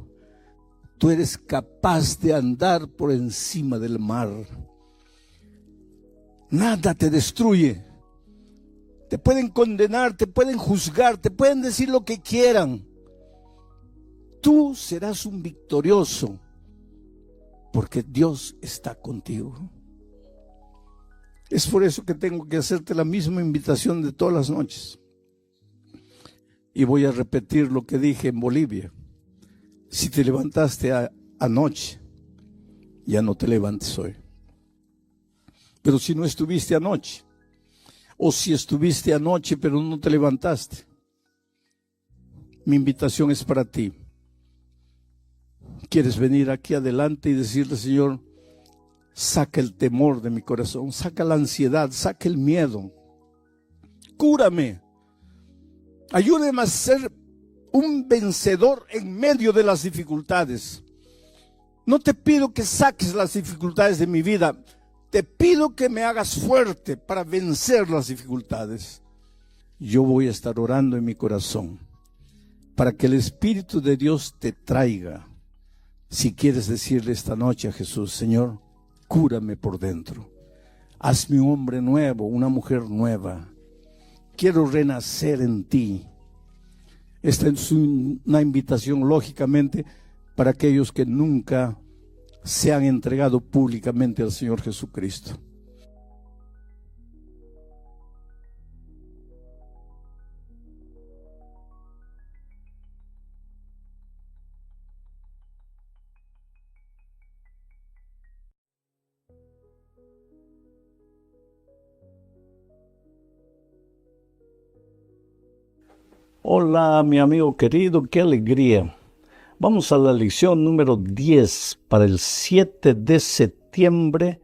tú eres capaz de andar por encima del mar. Nada te destruye. Te pueden condenar, te pueden juzgar, te pueden decir lo que quieran. Tú serás un victorioso porque Dios está contigo. Es por eso que tengo que hacerte la misma invitación de todas las noches. Y voy a repetir lo que dije en Bolivia. Si te levantaste anoche, ya no te levantes hoy. Pero si no estuviste anoche, o si estuviste anoche pero no te levantaste, mi invitación es para ti. ¿Quieres venir aquí adelante y decirle, Señor, saca el temor de mi corazón, saca la ansiedad, saca el miedo, cúrame, ayúdame a ser un vencedor en medio de las dificultades? No te pido que saques las dificultades de mi vida, te pido que me hagas fuerte para vencer las dificultades. Yo voy a estar orando en mi corazón para que el Espíritu de Dios te traiga. Si quieres decirle esta noche a Jesús, Señor, cúrame por dentro. Hazme un hombre nuevo, una mujer nueva. Quiero renacer en ti. Esta es una invitación, lógicamente, para aquellos que nunca se han entregado públicamente al Señor Jesucristo. Hola, mi amigo querido, qué alegría. Vamos a la lección número 10 para el 7 de septiembre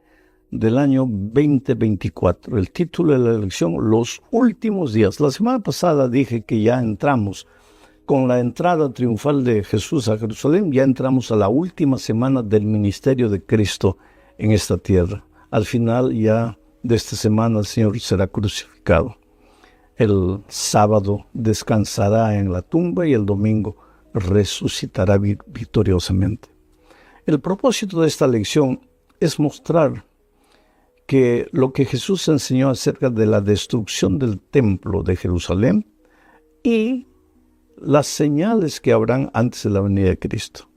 del año 2024. El título de la lección, Los últimos días. La semana pasada dije que ya entramos con la entrada triunfal de Jesús a Jerusalén, ya entramos a la última semana del ministerio de Cristo en esta tierra. Al final ya de esta semana el Señor será crucificado. El sábado descansará en la tumba y el domingo resucitará victoriosamente. El propósito de esta lección es mostrar que lo que Jesús enseñó acerca de la destrucción del templo de Jerusalén y las señales que habrán antes de la venida de Cristo.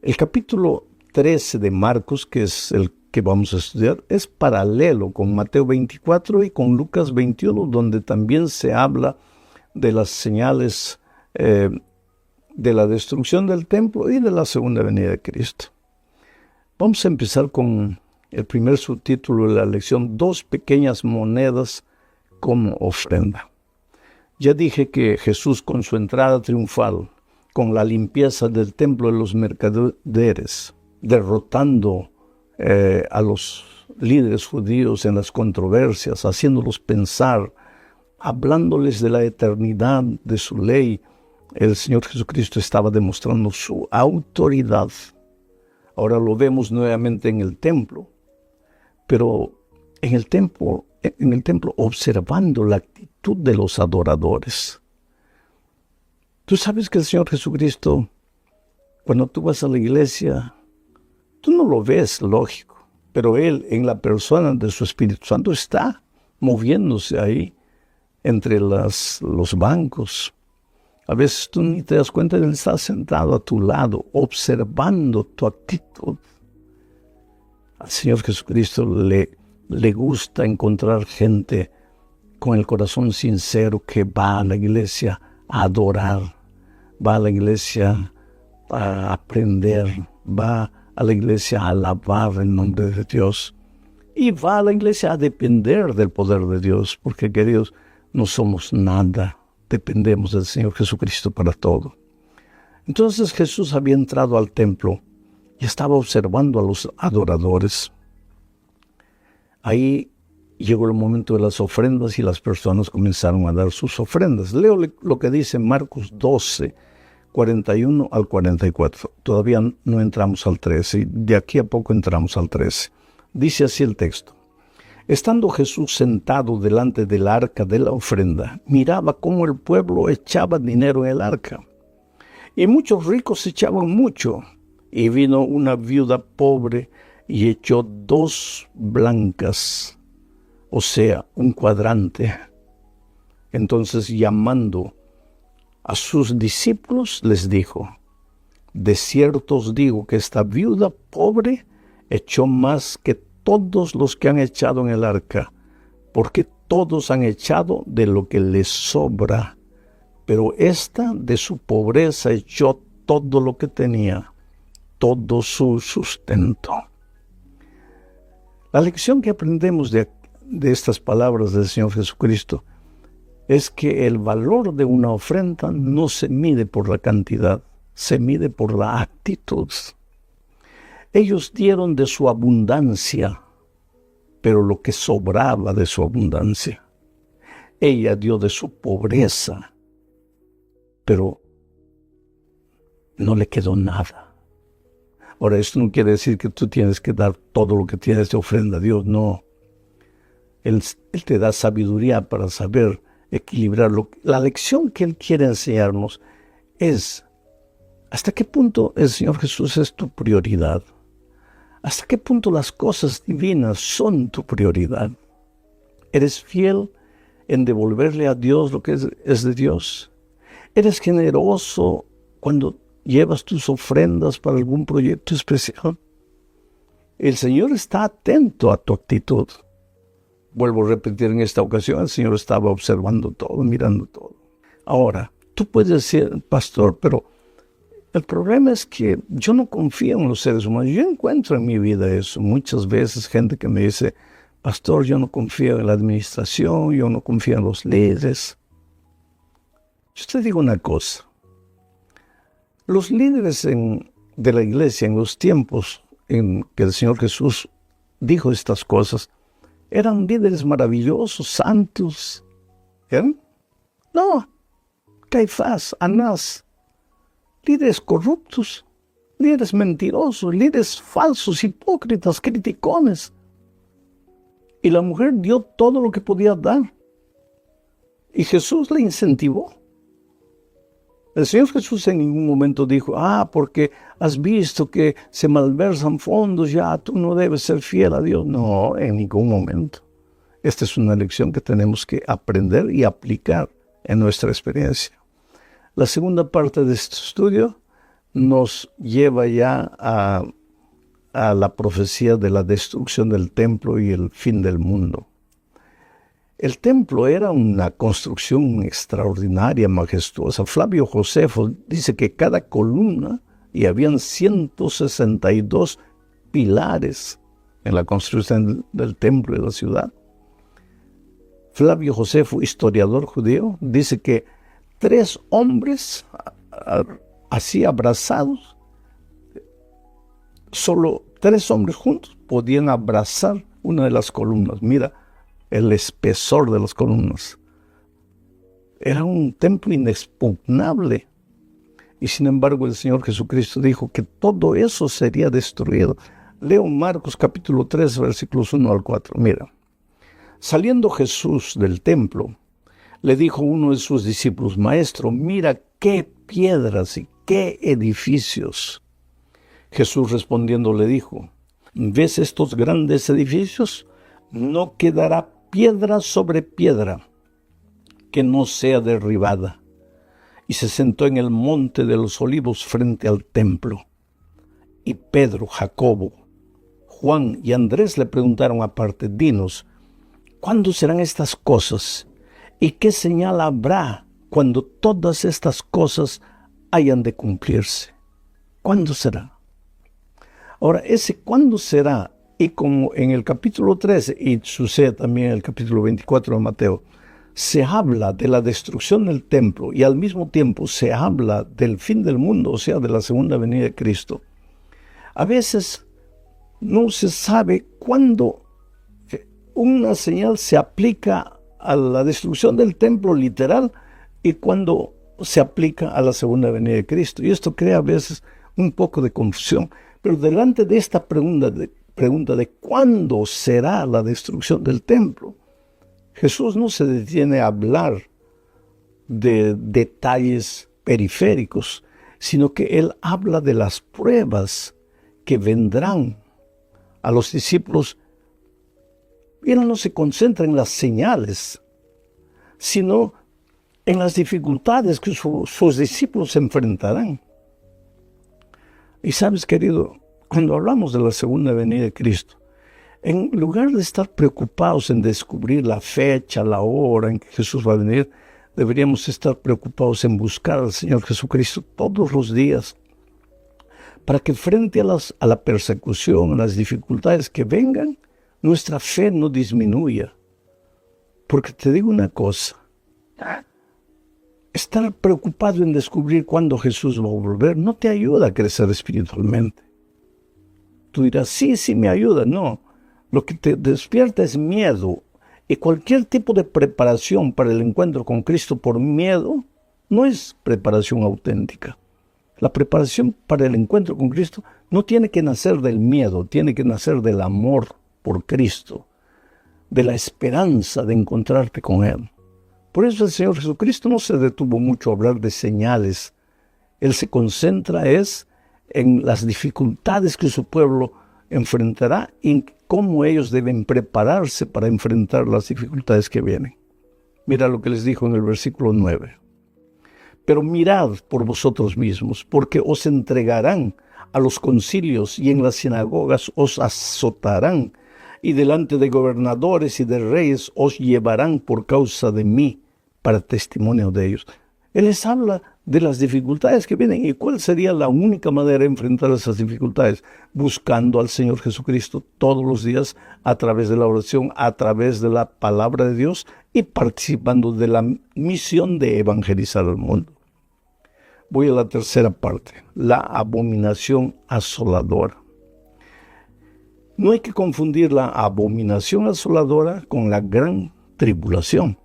El capítulo 13 de Marcos, que es el que vamos a estudiar, es paralelo con Mateo 24 y con Lucas 21, donde también se habla de las señales de la destrucción del templo y de la segunda venida de Cristo. Vamos a empezar con el primer subtítulo de la lección: 2 pequeñas monedas como ofrenda. Ya dije que Jesús, con su entrada triunfal, con la limpieza del templo de los mercaderes, derrotando a los líderes judíos en las controversias, haciéndolos pensar, hablándoles de la eternidad de su ley, el Señor Jesucristo estaba demostrando su autoridad. Ahora lo vemos nuevamente en el templo, pero en el templo observando la actitud de los adoradores. Tú sabes que el Señor Jesucristo, cuando tú vas a la iglesia, tú no lo ves lógico, pero Él, en la persona de su Espíritu Santo, está moviéndose ahí entre los bancos. A veces tú ni te das cuenta de Él está sentado a tu lado, observando tu actitud. Al Señor Jesucristo le gusta encontrar gente con el corazón sincero que va a la iglesia a adorar, va a la iglesia a aprender, va a la iglesia a alabar el nombre de Dios y va a la iglesia a depender del poder de Dios, porque, queridos, no somos nada, dependemos del Señor Jesucristo para todo. Entonces Jesús había entrado al templo y estaba observando a los adoradores. Ahí llegó el momento de las ofrendas y las personas comenzaron a dar sus ofrendas. Leo lo que dice Marcos 12, 41 al 44. Todavía no entramos al 13, y de aquí a poco entramos al 13. Dice así el texto: Estando Jesús sentado delante del arca de la ofrenda, miraba cómo el pueblo echaba dinero en el arca. Y muchos ricos echaban mucho. Y vino una viuda pobre y echó 2 blancas, o sea, un cuadrante. Entonces, llamando a sus discípulos, les dijo: De cierto os digo que esta viuda pobre echó más que todos los que han echado en el arca, porque todos han echado de lo que les sobra, pero ésta de su pobreza echó todo lo que tenía, todo su sustento. La lección que aprendemos de estas palabras del Señor Jesucristo es que el valor de una ofrenda no se mide por la cantidad, se mide por la actitud. Ellos dieron de su abundancia, pero lo que sobraba de su abundancia. Ella dio de su pobreza, pero no le quedó nada. Ahora, esto no quiere decir que tú tienes que dar todo lo que tienes de ofrenda a Dios, no. Él te da sabiduría para saber equilibrarlo. La lección que Él quiere enseñarnos es: ¿hasta qué punto el Señor Jesús es tu prioridad? ¿Hasta qué punto las cosas divinas son tu prioridad? ¿Eres fiel en devolverle a Dios lo que es de Dios? ¿Eres generoso cuando llevas tus ofrendas para algún proyecto especial? El Señor está atento a tu actitud. Vuelvo a repetir, en esta ocasión el Señor estaba observando todo, mirando todo. Ahora, tú puedes decir: pastor, pero el problema es que yo no confío en los seres humanos. Yo encuentro en mi vida eso. Muchas veces gente que me dice: pastor, yo no confío en la administración, yo no confío en los líderes. Yo te digo una cosa. Los líderes de la iglesia en los tiempos en que el Señor Jesús dijo estas cosas, eran líderes maravillosos, santos. ¿Eran? No. Caifás, Anás. Líderes corruptos, líderes mentirosos, líderes falsos, hipócritas, criticones. Y la mujer dio todo lo que podía dar. Y Jesús la incentivó. El Señor Jesús en ningún momento dijo: porque has visto que se malversan fondos, ya tú no debes ser fiel a Dios. No, en ningún momento. Esta es una lección que tenemos que aprender y aplicar en nuestra experiencia. La segunda parte de este estudio nos lleva ya a la profecía de la destrucción del templo y el fin del mundo. El templo era una construcción extraordinaria, majestuosa. Flavio Josefo dice que cada columna, y habían 162 pilares en la construcción del templo de la ciudad. Flavio Josefo, historiador judío, dice que 3 hombres así abrazados, solo 3 hombres juntos podían abrazar una de las columnas. Mira el espesor de las columnas. Era un templo inexpugnable. Y sin embargo el Señor Jesucristo dijo que todo eso sería destruido. Leo Marcos capítulo 3, versículos 1 al 4. Mira. Saliendo Jesús del templo, le dijo uno de sus discípulos: Maestro, mira qué piedras y qué edificios. Jesús respondiendo le dijo: ¿ves estos grandes edificios? No quedará piedra sobre piedra que no sea derribada. Y se sentó en el monte de los olivos frente al templo. Y Pedro, Jacobo, Juan y Andrés le preguntaron aparte: dinos, ¿cuándo serán estas cosas? ¿Y qué señal habrá cuando todas estas cosas hayan de cumplirse? ¿Cuándo será? Ahora, ese ¿cuándo será? Y como en el capítulo 13, y sucede también en el capítulo 24 de Mateo, se habla de la destrucción del templo y al mismo tiempo se habla del fin del mundo, o sea, de la segunda venida de Cristo. A veces no se sabe cuándo una señal se aplica a la destrucción del templo literal y cuándo se aplica a la segunda venida de Cristo. Y esto crea a veces un poco de confusión. Pero delante de esta pregunta de cuándo será la destrucción del templo, Jesús no se detiene a hablar de detalles periféricos, sino que Él habla de las pruebas que vendrán a los discípulos. Y Él no se concentra en las señales, sino en las dificultades que sus discípulos enfrentarán. Y sabes, querido, cuando hablamos de la segunda venida de Cristo, en lugar de estar preocupados en descubrir la fecha, la hora en que Jesús va a venir, deberíamos estar preocupados en buscar al Señor Jesucristo todos los días, para que frente a la persecución, a las dificultades que vengan, nuestra fe no disminuya. Porque te digo una cosa, estar preocupado en descubrir cuándo Jesús va a volver no te ayuda a crecer espiritualmente. Tú dirás, sí me ayuda. No, lo que te despierta es miedo. Y cualquier tipo de preparación para el encuentro con Cristo por miedo no es preparación auténtica. La preparación para el encuentro con Cristo no tiene que nacer del miedo, tiene que nacer del amor por Cristo, de la esperanza de encontrarte con Él. Por eso el Señor Jesucristo no se detuvo mucho a hablar de señales. Él se concentra en las dificultades que su pueblo enfrentará y en cómo ellos deben prepararse para enfrentar las dificultades que vienen. Mira lo que les dijo en el versículo 9. Pero mirad por vosotros mismos, porque os entregarán a los concilios y en las sinagogas os azotarán, y delante de gobernadores y de reyes os llevarán por causa de mí, para testimonio de ellos. Él les habla de las dificultades que vienen. ¿Y cuál sería la única manera de enfrentar esas dificultades? Buscando al Señor Jesucristo todos los días a través de la oración, a través de la palabra de Dios y participando de la misión de evangelizar al mundo. Voy a la tercera parte, la abominación asoladora. No hay que confundir la abominación asoladora con la gran tribulación.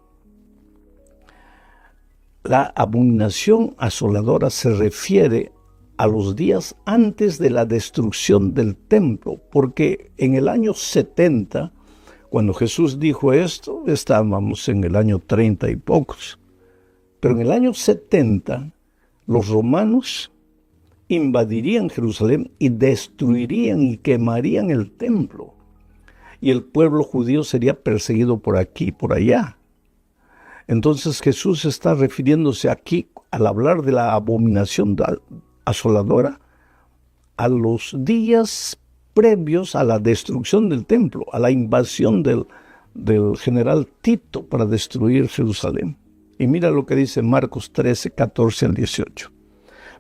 La abominación asoladora se refiere a los días antes de la destrucción del templo, porque en el año 70, cuando Jesús dijo esto, estábamos en el año 30 y pocos. Pero en el año 70, los romanos invadirían Jerusalén y destruirían y quemarían el templo. Y el pueblo judío sería perseguido por aquí y por allá. Entonces Jesús está refiriéndose aquí, al hablar de la abominación asoladora a los días previos a la destrucción del templo, a la invasión del general Tito para destruir Jerusalén. Y mira lo que dice Marcos 13, 14 al 18.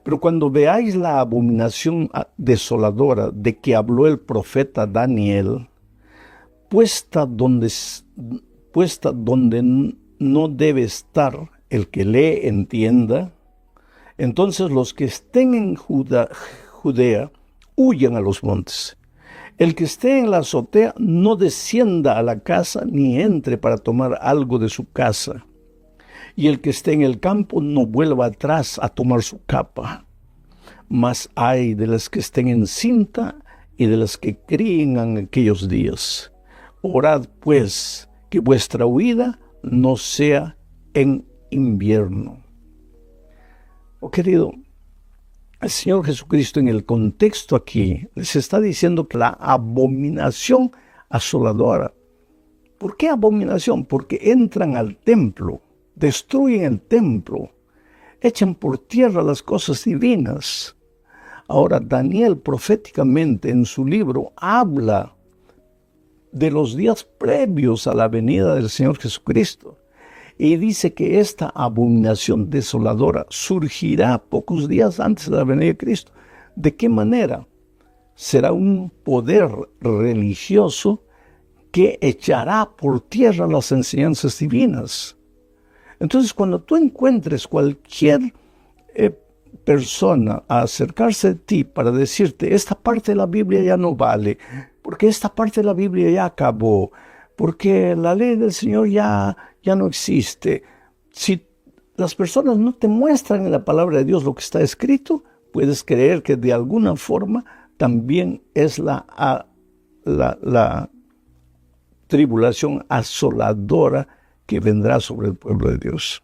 Pero cuando veáis la abominación desoladora de que habló el profeta Daniel, puesta donde no debe estar, el que lee entienda, entonces los que estén en Judea huyan a los montes. El que esté en la azotea no descienda a la casa ni entre para tomar algo de su casa. Y el que esté en el campo no vuelva atrás a tomar su capa. Mas ay de las que estén en cinta y de las que críen en aquellos días. Orad pues que vuestra huida no sea en invierno. Oh querido, el Señor Jesucristo en el contexto aquí les está diciendo que la abominación asoladora. ¿Por qué abominación? Porque entran al templo, destruyen el templo, echan por tierra las cosas divinas. Ahora Daniel proféticamente en su libro habla de los días previos a la venida del Señor Jesucristo. Y dice que esta abominación desoladora surgirá pocos días antes de la venida de Cristo. ¿De qué manera? Será un poder religioso que echará por tierra las enseñanzas divinas. Entonces, cuando tú encuentres cualquier persona a acercarse a ti para decirte, esta parte de la Biblia ya no vale, porque esta parte de la Biblia ya acabó, porque la ley del Señor ya no existe. Si las personas no te muestran en la palabra de Dios lo que está escrito, puedes creer que de alguna forma también es la tribulación asoladora que vendrá sobre el pueblo de Dios.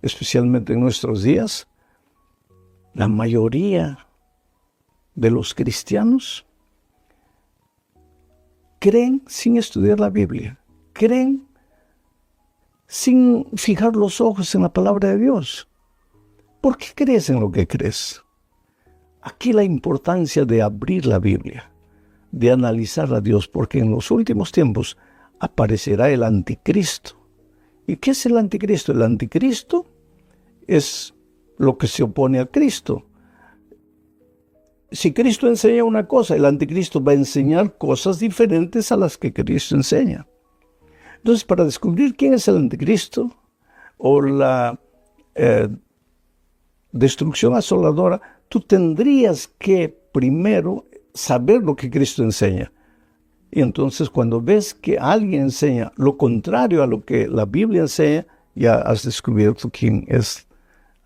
Especialmente en nuestros días, la mayoría de los cristianos creen sin estudiar la Biblia, creen sin fijar los ojos en la palabra de Dios. ¿Por qué crees en lo que crees? Aquí la importancia de abrir la Biblia, de analizar a Dios, porque en los últimos tiempos aparecerá el anticristo. ¿Y qué es el anticristo? El anticristo es lo que se opone a Cristo. Si Cristo enseña una cosa, el anticristo va a enseñar cosas diferentes a las que Cristo enseña. Entonces, para descubrir quién es el anticristo o la destrucción asoladora, tú tendrías que primero saber lo que Cristo enseña. Y entonces, cuando ves que alguien enseña lo contrario a lo que la Biblia enseña, ya has descubierto quién es,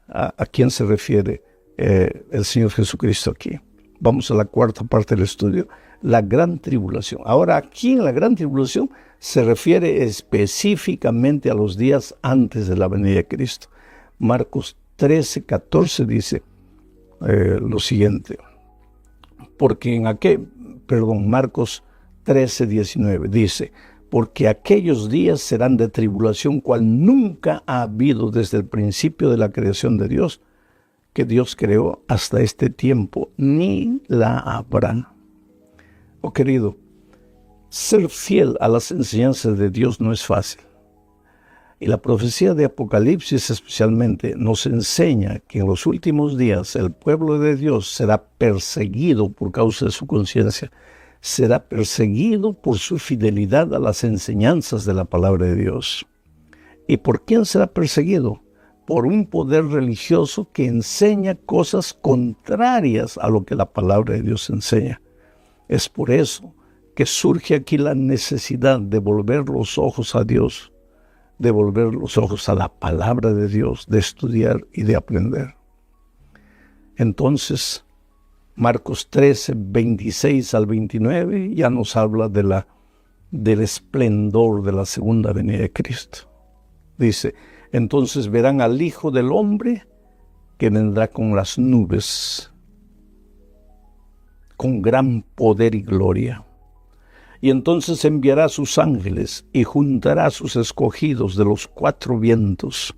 a quién se refiere el Señor Jesucristo aquí. Vamos a la cuarta parte del estudio, la gran tribulación. Ahora, aquí en la gran tribulación se refiere específicamente a los días antes de la venida de Cristo. Marcos 13, 14 dice lo siguiente. Marcos 13, 19 dice, porque aquellos días serán de tribulación cual nunca ha habido desde el principio de la creación de Dios, que Dios creó hasta este tiempo, ni la habrá. Oh querido, ser fiel a las enseñanzas de Dios no es fácil. Y la profecía de Apocalipsis especialmente nos enseña que en los últimos días el pueblo de Dios será perseguido por causa de su conciencia, será perseguido por su fidelidad a las enseñanzas de la palabra de Dios. ¿Y por quién será perseguido? Por un poder religioso que enseña cosas contrarias a lo que la palabra de Dios enseña. Es por eso que surge aquí la necesidad de volver los ojos a Dios, de volver los ojos a la palabra de Dios, de estudiar y de aprender. Entonces, Marcos 13, 26 al 29 ya nos habla del esplendor de la segunda venida de Cristo. Dice, entonces verán al Hijo del Hombre que vendrá con las nubes, con gran poder y gloria. Y entonces enviará a sus ángeles y juntará a sus escogidos de los cuatro vientos,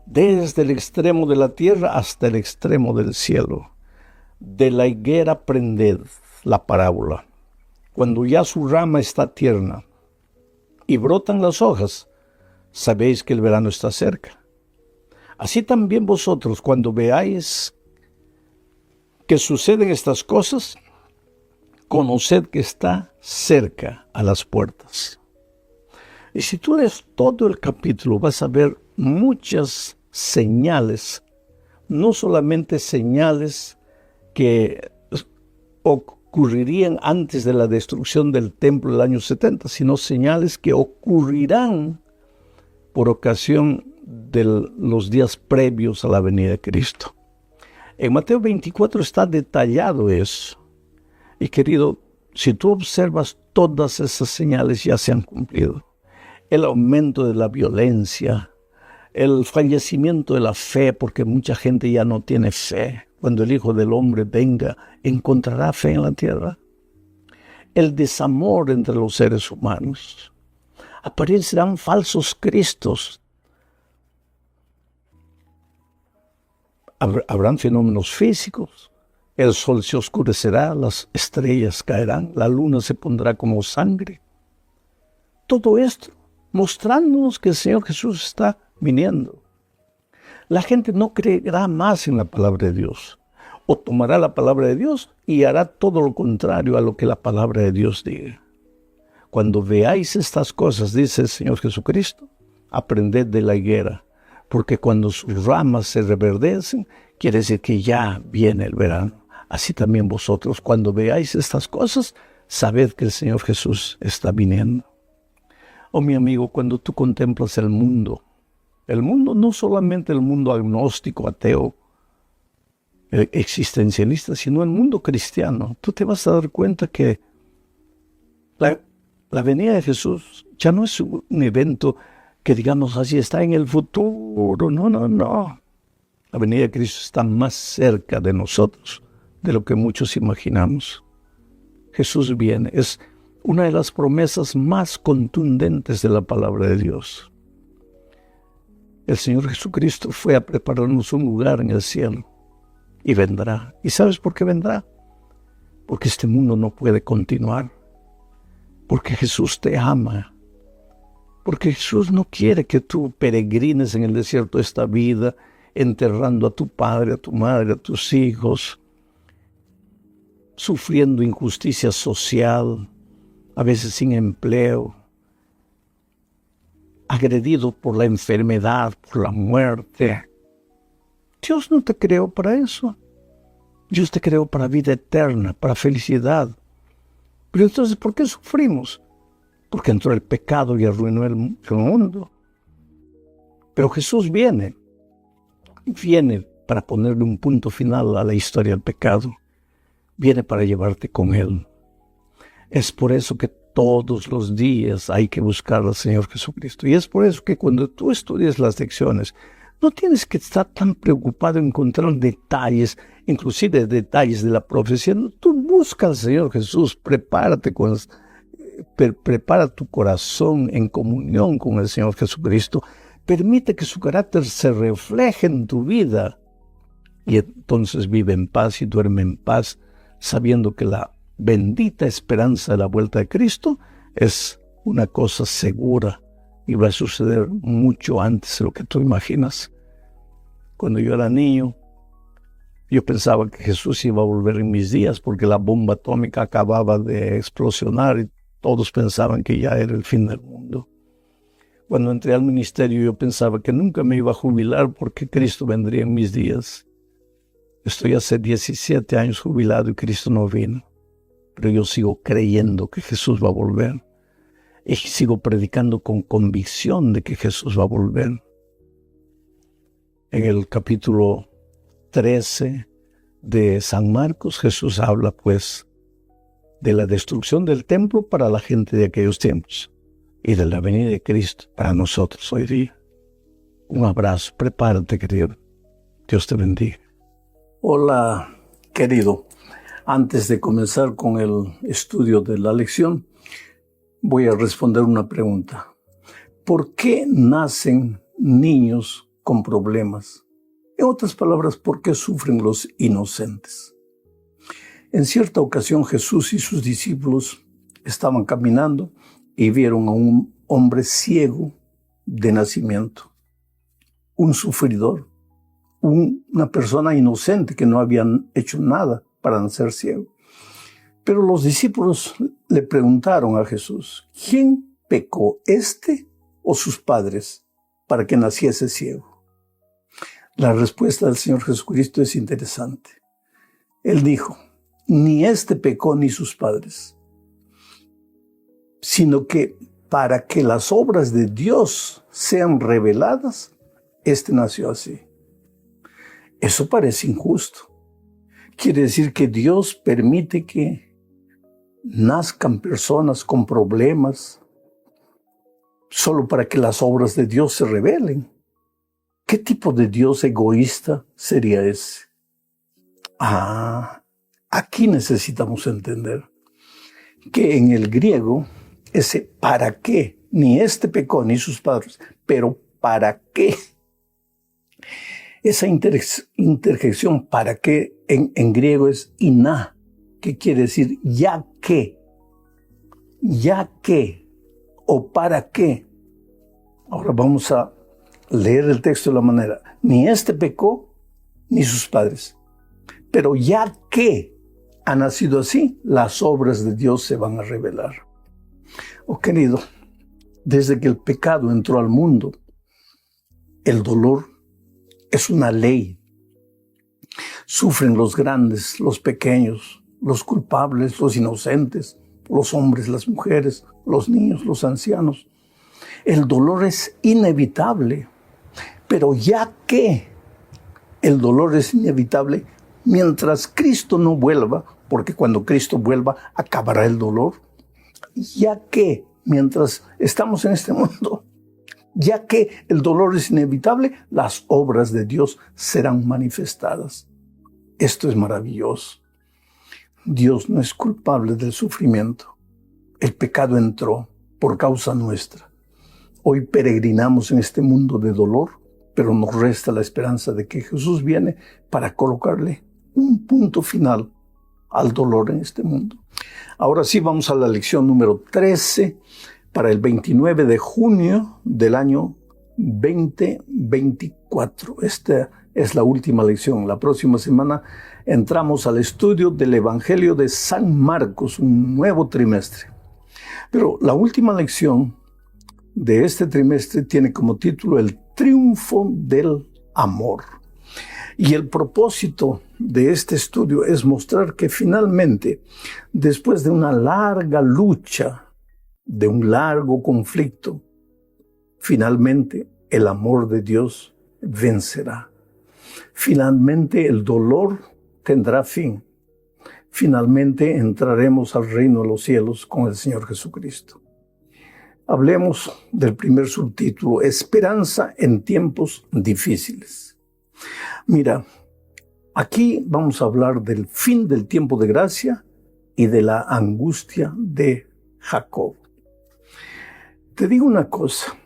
desde el extremo de la tierra hasta el extremo del cielo. De la higuera aprended la parábola. Cuando ya su rama está tierna y brotan las hojas, sabéis que el verano está cerca. Así también vosotros, cuando veáis que suceden estas cosas, conoced que está cerca a las puertas. Y si tú lees todo el capítulo, vas a ver muchas señales, no solamente señales que ocurrirían antes de la destrucción del templo del año 70, sino señales que ocurrirán por ocasión de los días previos a la venida de Cristo. En Mateo 24 está detallado eso. Y querido, si tú observas, todas esas señales ya se han cumplido. El aumento de la violencia, el fallecimiento de la fe, porque mucha gente ya no tiene fe. Cuando el Hijo del Hombre venga, ¿encontrará fe en la tierra? El desamor entre los seres humanos. Aparecerán falsos cristos. Habrán fenómenos físicos. El sol se oscurecerá, las estrellas caerán, la luna se pondrá como sangre. Todo esto mostrándonos que el Señor Jesús está viniendo. La gente no creerá más en la palabra de Dios, o tomará la palabra de Dios y hará todo lo contrario a lo que la palabra de Dios diga. Cuando veáis estas cosas, dice el Señor Jesucristo, aprended de la higuera, porque cuando sus ramas se reverdecen, quiere decir que ya viene el verano. Así también vosotros, cuando veáis estas cosas, sabed que el Señor Jesús está viniendo. Oh, mi amigo, cuando tú contemplas el mundo no solamente el mundo agnóstico, ateo, existencialista, sino el mundo cristiano, tú te vas a dar cuenta que la venida de Jesús ya no es un evento que, digamos así, está en el futuro. No. La venida de Cristo está más cerca de nosotros de lo que muchos imaginamos. Jesús viene. Es una de las promesas más contundentes de la palabra de Dios. El Señor Jesucristo fue a prepararnos un lugar en el cielo y vendrá. ¿Y sabes por qué vendrá? Porque este mundo no puede continuar. Porque Jesús te ama. Porque Jesús no quiere que tú peregrines en el desierto de esta vida, enterrando a tu padre, a tu madre, a tus hijos, sufriendo injusticia social, a veces sin empleo, agredido por la enfermedad, por la muerte. Dios no te creó para eso. Dios te creó para vida eterna, para felicidad. Pero entonces, ¿por qué sufrimos? Porque entró el pecado y arruinó el mundo. Pero Jesús viene para ponerle un punto final a la historia del pecado. Viene para llevarte con Él. Es por eso que todos los días hay que buscar al Señor Jesucristo. Y es por eso que cuando tú estudias las lecciones, no tienes que estar tan preocupado en encontrar detalles, inclusive detalles de la profecía. No, tú busca al Señor Jesús, prepara tu corazón en comunión con el Señor Jesucristo. Permite que su carácter se refleje en tu vida. Y entonces vive en paz y duerme en paz, sabiendo que la bendita esperanza de la vuelta de Cristo es una cosa segura y va a suceder mucho antes de lo que tú imaginas. Cuando yo era niño, yo pensaba que Jesús iba a volver en mis días porque la bomba atómica acababa de explosionar y todos pensaban que ya era el fin del mundo. Cuando entré al ministerio yo pensaba que nunca me iba a jubilar porque Cristo vendría en mis días. Estoy hace 17 años jubilado y Cristo no vino. Pero yo sigo creyendo que Jesús va a volver. Y sigo predicando con convicción de que Jesús va a volver. En el capítulo 13 de San Marcos, Jesús habla pues de la destrucción del templo para la gente de aquellos tiempos y de la venida de Cristo para nosotros hoy día. Un abrazo, prepárate, querido. Dios te bendiga. Hola, querido. Antes de comenzar con el estudio de la lección, voy a responder una pregunta. ¿Por qué nacen niños con problemas? En otras palabras, ¿por qué sufren los inocentes? En cierta ocasión Jesús y sus discípulos estaban caminando y vieron a un hombre ciego de nacimiento, un sufridor, una persona inocente que no habían hecho nada para nacer ciego. Pero los discípulos le preguntaron a Jesús, ¿quién pecó, este o sus padres, para que naciese ciego? La respuesta del Señor Jesucristo es interesante. Él dijo, ni este pecó ni sus padres, sino que para que las obras de Dios sean reveladas, este nació así. Eso parece injusto. Quiere decir que Dios permite que nazcan personas con problemas solo para que las obras de Dios se revelen. ¿Qué tipo de Dios egoísta sería ese? Aquí necesitamos entender que en el griego ese para qué, ni este pecó ni sus padres, pero para qué. Esa interjección para qué en griego es iná, que quiere decir ya que, o para qué. Ahora vamos a leer el texto de la manera, ni este pecó ni sus padres, pero ya que ha nacido así, las obras de Dios se van a revelar. Oh querido, desde que el pecado entró al mundo, el dolor es una ley. Sufren los grandes, los pequeños, los culpables, los inocentes, los hombres, las mujeres, los niños, los ancianos. El dolor es inevitable, pero ya que el dolor es inevitable, mientras Cristo no vuelva, porque cuando Cristo vuelva acabará el dolor, ya que mientras estamos en este mundo, ya que el dolor es inevitable, las obras de Dios serán manifestadas. Esto es maravilloso. Dios no es culpable del sufrimiento. El pecado entró por causa nuestra. Hoy peregrinamos en este mundo de dolor, pero nos resta la esperanza de que Jesús viene para colocarle un punto final al dolor en este mundo. Ahora sí vamos a la lección número 13 para el 29 de junio del año 2024. Esta es la última lección. La próxima semana entramos al estudio del Evangelio de San Marcos, un nuevo trimestre. Pero la última lección de este trimestre tiene como título El triunfo del amor. Y el propósito de este estudio es mostrar que finalmente, después de una larga lucha, de un largo conflicto, finalmente el amor de Dios vencerá. Finalmente el dolor tendrá fin. Finalmente entraremos al reino de los cielos con el Señor Jesucristo. Hablemos del primer subtítulo, Esperanza en tiempos difíciles. Mira, aquí vamos a hablar del fin del tiempo de gracia y de la angustia de Jacob. Te digo una cosa,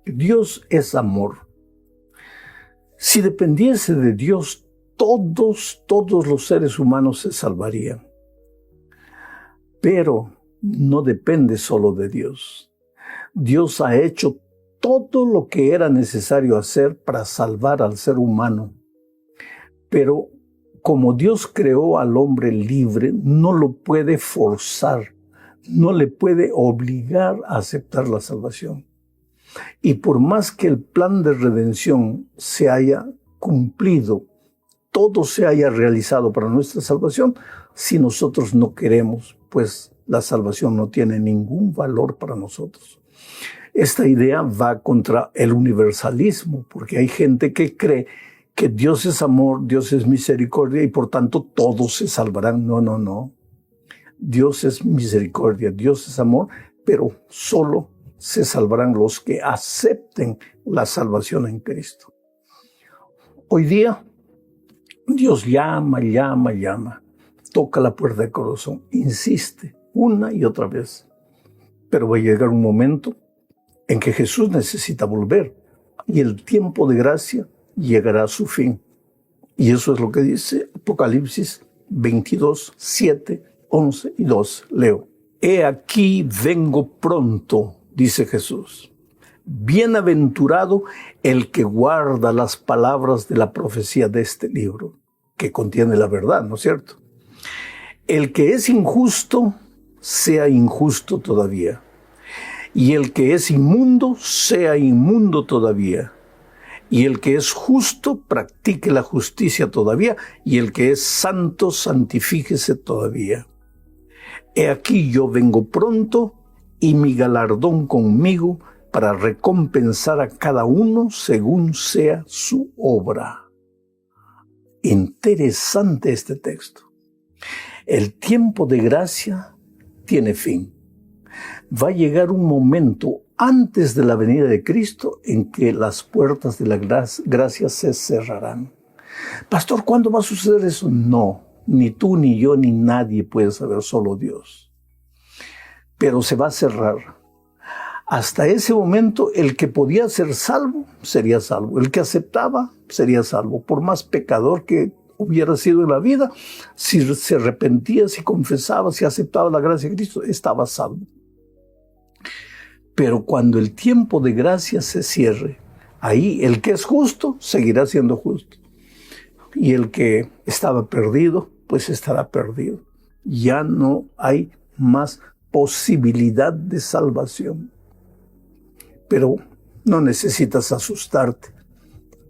Dios es amor. Si dependiese de Dios, todos los seres humanos se salvarían. Pero no depende solo de Dios. Dios ha hecho todo lo que era necesario hacer para salvar al ser humano. Pero como Dios creó al hombre libre, no lo puede forzar, no le puede obligar a aceptar la salvación. Y por más que el plan de redención se haya cumplido, todo se haya realizado para nuestra salvación, si nosotros no queremos, pues la salvación no tiene ningún valor para nosotros. Esta idea va contra el universalismo, porque hay gente que cree que Dios es amor, Dios es misericordia y por tanto todos se salvarán. No. Dios es misericordia, Dios es amor, pero solo se salvarán los que acepten la salvación en Cristo. Hoy día, Dios llama, toca la puerta del corazón, insiste una y otra vez. Pero va a llegar un momento en que Jesús necesita volver y el tiempo de gracia llegará a su fin. Y eso es lo que dice Apocalipsis 22, 7, 11 y 12. Leo. He aquí vengo pronto, dice Jesús. Bienaventurado el que guarda las palabras de la profecía de este libro, que contiene la verdad, ¿no es cierto? El que es injusto, sea injusto todavía. Y el que es inmundo, sea inmundo todavía. Y el que es justo, practique la justicia todavía. Y el que es santo, santifíquese todavía. He aquí yo vengo pronto, y mi galardón conmigo, para recompensar a cada uno según sea su obra. Interesante este texto. El tiempo de gracia tiene fin. Va a llegar un momento antes de la venida de Cristo en que las puertas de la gracia se cerrarán. Pastor, ¿cuándo va a suceder eso? No, ni tú, ni yo, ni nadie puede saber, solo Dios. Pero se va a cerrar. Hasta ese momento, el que podía ser salvo, sería salvo. El que aceptaba, sería salvo. Por más pecador que hubiera sido en la vida, si se arrepentía, si confesaba, si aceptaba la gracia de Cristo, estaba salvo. Pero cuando el tiempo de gracia se cierre, ahí el que es justo, seguirá siendo justo. Y el que estaba perdido, pues estará perdido. Ya no hay más posibilidad de salvación. Pero no necesitas asustarte,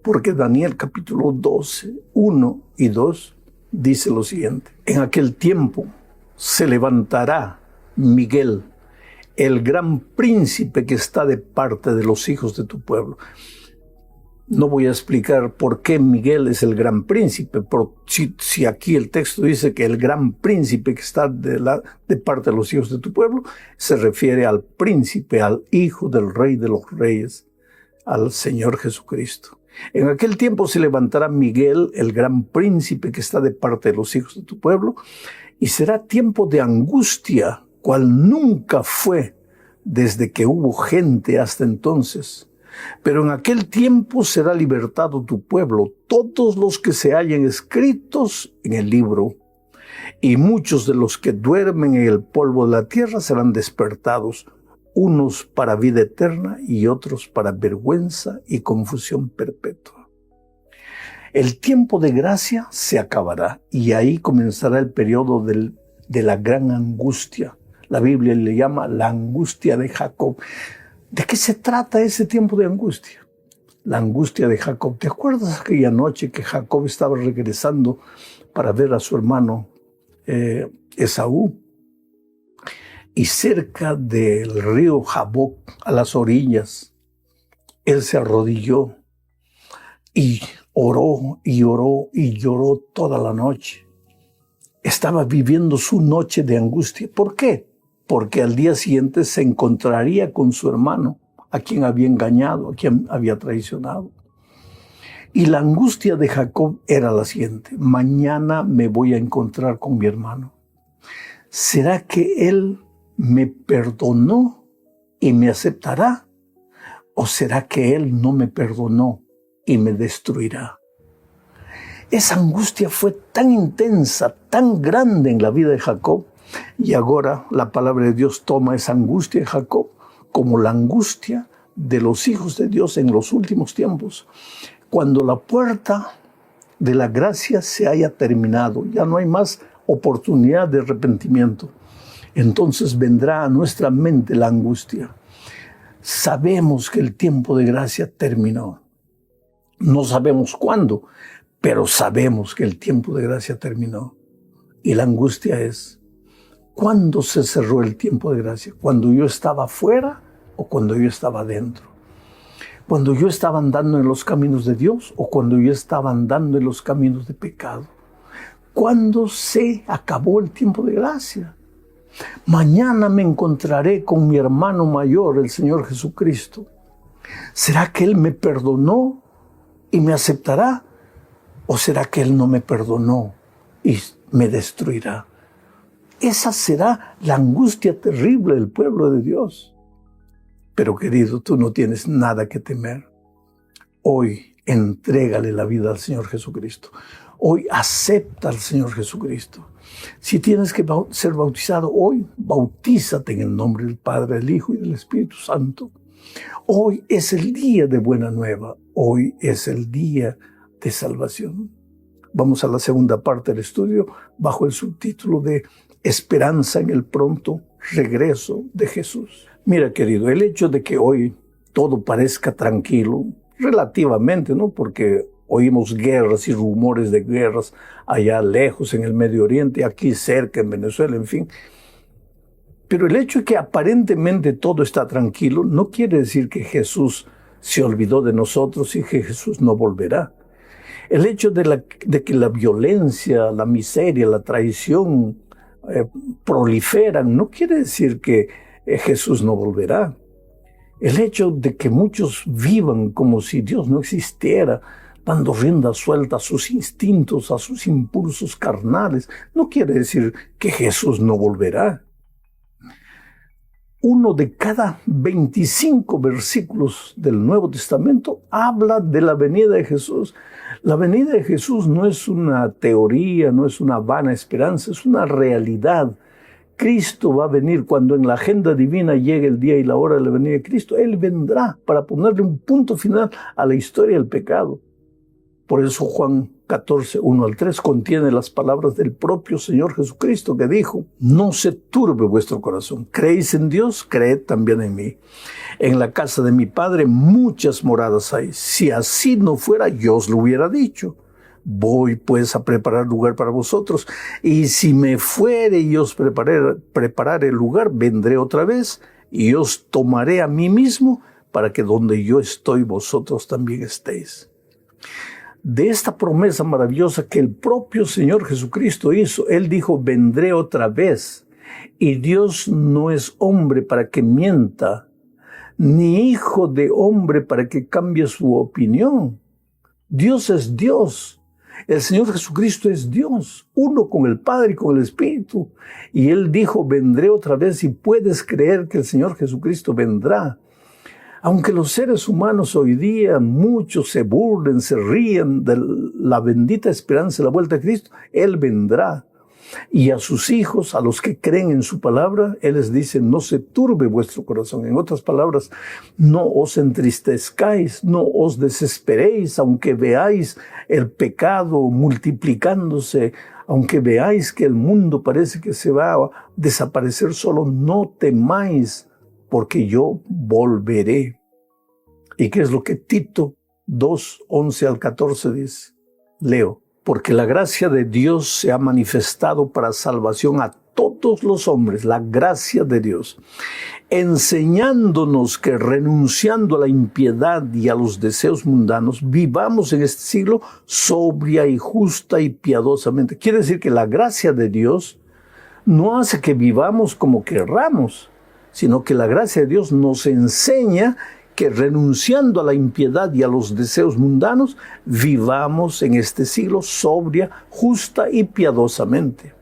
porque Daniel capítulo 12, 1 y 2 dice lo siguiente. En aquel tiempo se levantará Miguel, el gran príncipe que está de parte de los hijos de tu pueblo. No voy a explicar por qué Miguel es el gran príncipe, pero si aquí el texto dice que el gran príncipe que está de parte de los hijos de tu pueblo, se refiere al príncipe, al hijo del rey de los reyes, al Señor Jesucristo. En aquel tiempo se levantará Miguel, el gran príncipe que está de parte de los hijos de tu pueblo, y será tiempo de angustia, cual nunca fue desde que hubo gente hasta entonces. Pero en aquel tiempo será libertado tu pueblo, todos los que se hallen escritos en el libro, y muchos de los que duermen en el polvo de la tierra serán despertados, unos para vida eterna y otros para vergüenza y confusión perpetua. El tiempo de gracia se acabará y ahí comenzará el periodo de la gran angustia. La Biblia le llama la angustia de Jacob. ¿De qué se trata ese tiempo de angustia? La angustia de Jacob. ¿Te acuerdas aquella noche que Jacob estaba regresando para ver a su hermano Esaú? Y cerca del río Jaboc, a las orillas, él se arrodilló y oró y oró y lloró toda la noche. Estaba viviendo su noche de angustia. ¿Por qué? Porque al día siguiente se encontraría con su hermano, a quien había engañado, a quien había traicionado. Y la angustia de Jacob era la siguiente: mañana me voy a encontrar con mi hermano. ¿Será que él me perdonó y me aceptará? ¿O será que él no me perdonó y me destruirá? Esa angustia fue tan intensa, tan grande en la vida de Jacob. Y ahora la palabra de Dios toma esa angustia de Jacob como la angustia de los hijos de Dios en los últimos tiempos. Cuando la puerta de la gracia se haya terminado, ya no hay más oportunidad de arrepentimiento. Entonces vendrá a nuestra mente la angustia. Sabemos que el tiempo de gracia terminó. No sabemos cuándo, pero sabemos que el tiempo de gracia terminó. Y la angustia es: ¿cuándo se cerró el tiempo de gracia? ¿Cuando yo estaba afuera o cuando yo estaba adentro? ¿Cuando yo estaba andando en los caminos de Dios o cuando yo estaba andando en los caminos de pecado? ¿Cuándo se acabó el tiempo de gracia? Mañana me encontraré con mi hermano mayor, el Señor Jesucristo. ¿Será que Él me perdonó y me aceptará? ¿O será que Él no me perdonó y me destruirá? Esa será la angustia terrible del pueblo de Dios. Pero querido, tú no tienes nada que temer. Hoy entrégale la vida al Señor Jesucristo. hoy acepta al Señor Jesucristo. Si tienes que ser bautizado hoy, bautízate en el nombre del Padre, del Hijo y del Espíritu Santo. Hoy es el día de buena nueva. Hoy es el día de salvación. Vamos a la segunda parte del estudio bajo el subtítulo de Esperanza en el pronto regreso de Jesús. Mira, querido, el hecho de que hoy todo parezca tranquilo, relativamente, ¿no? Porque oímos guerras y rumores de guerras allá lejos en el Medio Oriente, aquí cerca en Venezuela, en fin. Pero el hecho de que aparentemente todo está tranquilo no quiere decir que Jesús se olvidó de nosotros y que Jesús no volverá. El hecho de que la violencia, la miseria, la traición proliferan no quiere decir que Jesús no volverá. El hecho de que muchos vivan como si Dios no existiera, dando rienda suelta a sus instintos, a sus impulsos carnales, no quiere decir que Jesús no volverá. Uno de cada 25 versículos del Nuevo Testamento habla de la venida de Jesús. La venida de Jesús no es una teoría, no es una vana esperanza, es una realidad. Cristo va a venir cuando en la agenda divina llegue el día y la hora de la venida de Cristo. Él vendrá para ponerle un punto final a la historia del pecado. Por eso Juan 14, 1 al 3 contiene las palabras del propio Señor Jesucristo que dijo: no se turbe vuestro corazón. ¿Creéis en Dios? Creed también en mí. En la casa de mi Padre muchas moradas hay. Si así no fuera, yo os lo hubiera dicho. Voy pues a preparar lugar para vosotros. Y si me fuere y os prepararé el lugar, vendré otra vez y os tomaré a mí mismo para que donde yo estoy, vosotros también estéis. De esta promesa maravillosa que el propio Señor Jesucristo hizo, Él dijo: vendré otra vez. Y Dios no es hombre para que mienta, ni hijo de hombre para que cambie su opinión. Dios es Dios. El Señor Jesucristo es Dios, uno con el Padre y con el Espíritu. Y Él dijo: vendré otra vez, y puedes creer que el Señor Jesucristo vendrá. Aunque los seres humanos hoy día, muchos se burlen, se ríen de la bendita esperanza de la vuelta de Cristo, Él vendrá. Y a sus hijos, a los que creen en su palabra, Él les dice: no se turbe vuestro corazón. En otras palabras, no os entristezcáis, no os desesperéis, aunque veáis el pecado multiplicándose, aunque veáis que el mundo parece que se va a desaparecer solo, no temáis, porque yo volveré. ¿Y qué es lo que Tito 2, 11 al 14 dice? Leo: porque la gracia de Dios se ha manifestado para salvación a todos los hombres, la gracia de Dios, enseñándonos que renunciando a la impiedad y a los deseos mundanos, vivamos en este siglo sobria y justa y piadosamente. Quiere decir que la gracia de Dios no hace que vivamos como querramos, sino que la gracia de Dios nos enseña que renunciando a la impiedad y a los deseos mundanos, vivamos en este siglo sobria, justa y piadosamente,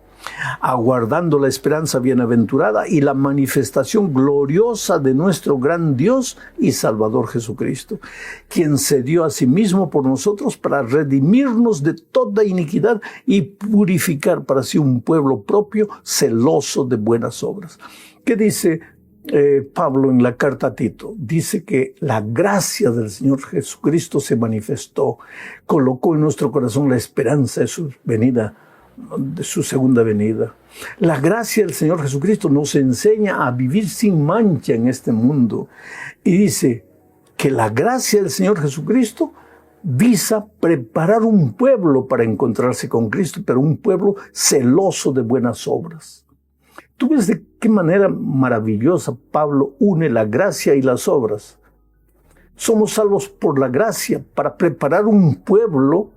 aguardando la esperanza bienaventurada y la manifestación gloriosa de nuestro gran Dios y Salvador Jesucristo, quien se dio a sí mismo por nosotros para redimirnos de toda iniquidad y purificar para sí un pueblo propio, celoso de buenas obras. ¿Qué dice Pablo en la carta a Tito? Dice que la gracia del Señor Jesucristo se manifestó, colocó en nuestro corazón la esperanza de su venida, de su segunda venida. La gracia del Señor Jesucristo nos enseña a vivir sin mancha en este mundo. Y dice que la gracia del Señor Jesucristo visa preparar un pueblo para encontrarse con Cristo, pero un pueblo celoso de buenas obras. ¿Tú ves de qué manera maravillosa Pablo une la gracia y las obras? Somos salvos por la gracia para preparar un pueblo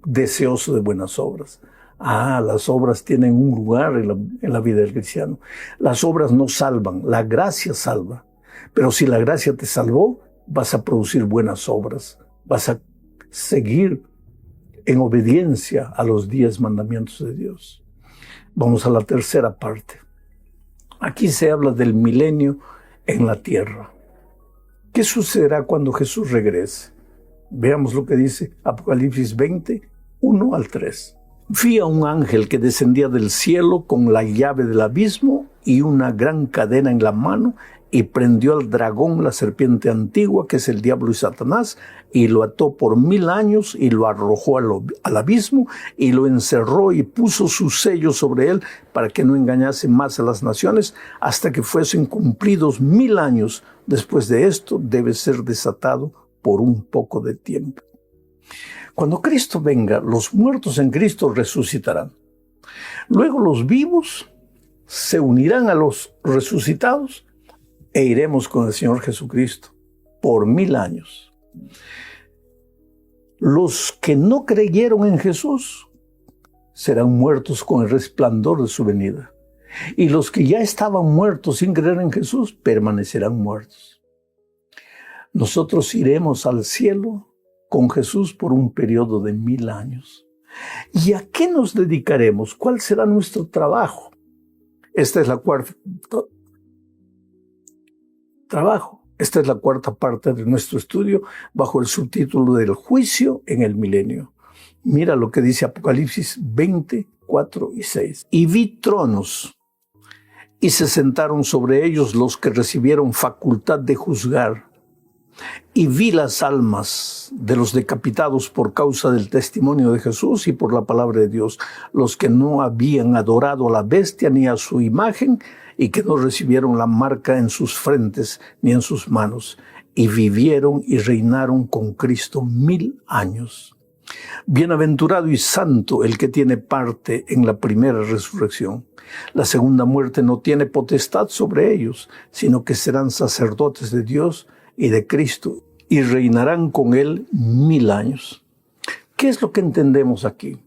deseoso de buenas obras. Las obras tienen un lugar en la vida del cristiano. Las obras no salvan, la gracia salva. Pero si la gracia te salvó, vas a producir buenas obras. Vas a seguir en obediencia a los 10 mandamientos de Dios. Vamos a la tercera parte. Aquí se habla del milenio en la tierra. ¿Qué sucederá cuando Jesús regrese? Veamos lo que dice Apocalipsis 20, 1 al 3. Vi a un ángel que descendía del cielo con la llave del abismo y una gran cadena en la mano, y prendió al dragón, la serpiente antigua, que es el diablo y Satanás, y lo ató por 1000 años, y lo arrojó al abismo, y lo encerró y puso su sello sobre él, para que no engañase más a las naciones, hasta que fuesen cumplidos 1000 años. Después de esto debe ser desatado por un poco de tiempo. Cuando Cristo venga, los muertos en Cristo resucitarán. Luego los vivos se unirán a los resucitados e iremos con el Señor Jesucristo por 1000 años. Los que no creyeron en Jesús serán muertos con el resplandor de su venida. Y los que ya estaban muertos sin creer en Jesús permanecerán muertos. Nosotros iremos al cielo con Jesús por un periodo de 1000 años. ¿Y a qué nos dedicaremos? ¿Cuál será nuestro trabajo? Esta es la cuarta parte de nuestro estudio bajo el subtítulo del juicio en el milenio. Mira lo que dice Apocalipsis 20, 4 y 6. Y vi tronos, y se sentaron sobre ellos los que recibieron facultad de juzgar. Y vi las almas de los decapitados por causa del testimonio de Jesús y por la palabra de Dios, los que no habían adorado a la bestia ni a su imagen, y que no recibieron la marca en sus frentes ni en sus manos, y vivieron y reinaron con Cristo 1000 años. Bienaventurado y santo el que tiene parte en la primera resurrección. La segunda muerte no tiene potestad sobre ellos, sino que serán sacerdotes de Dios y de Cristo, y reinarán con él 1000 años. ¿Qué es lo que entendemos aquí?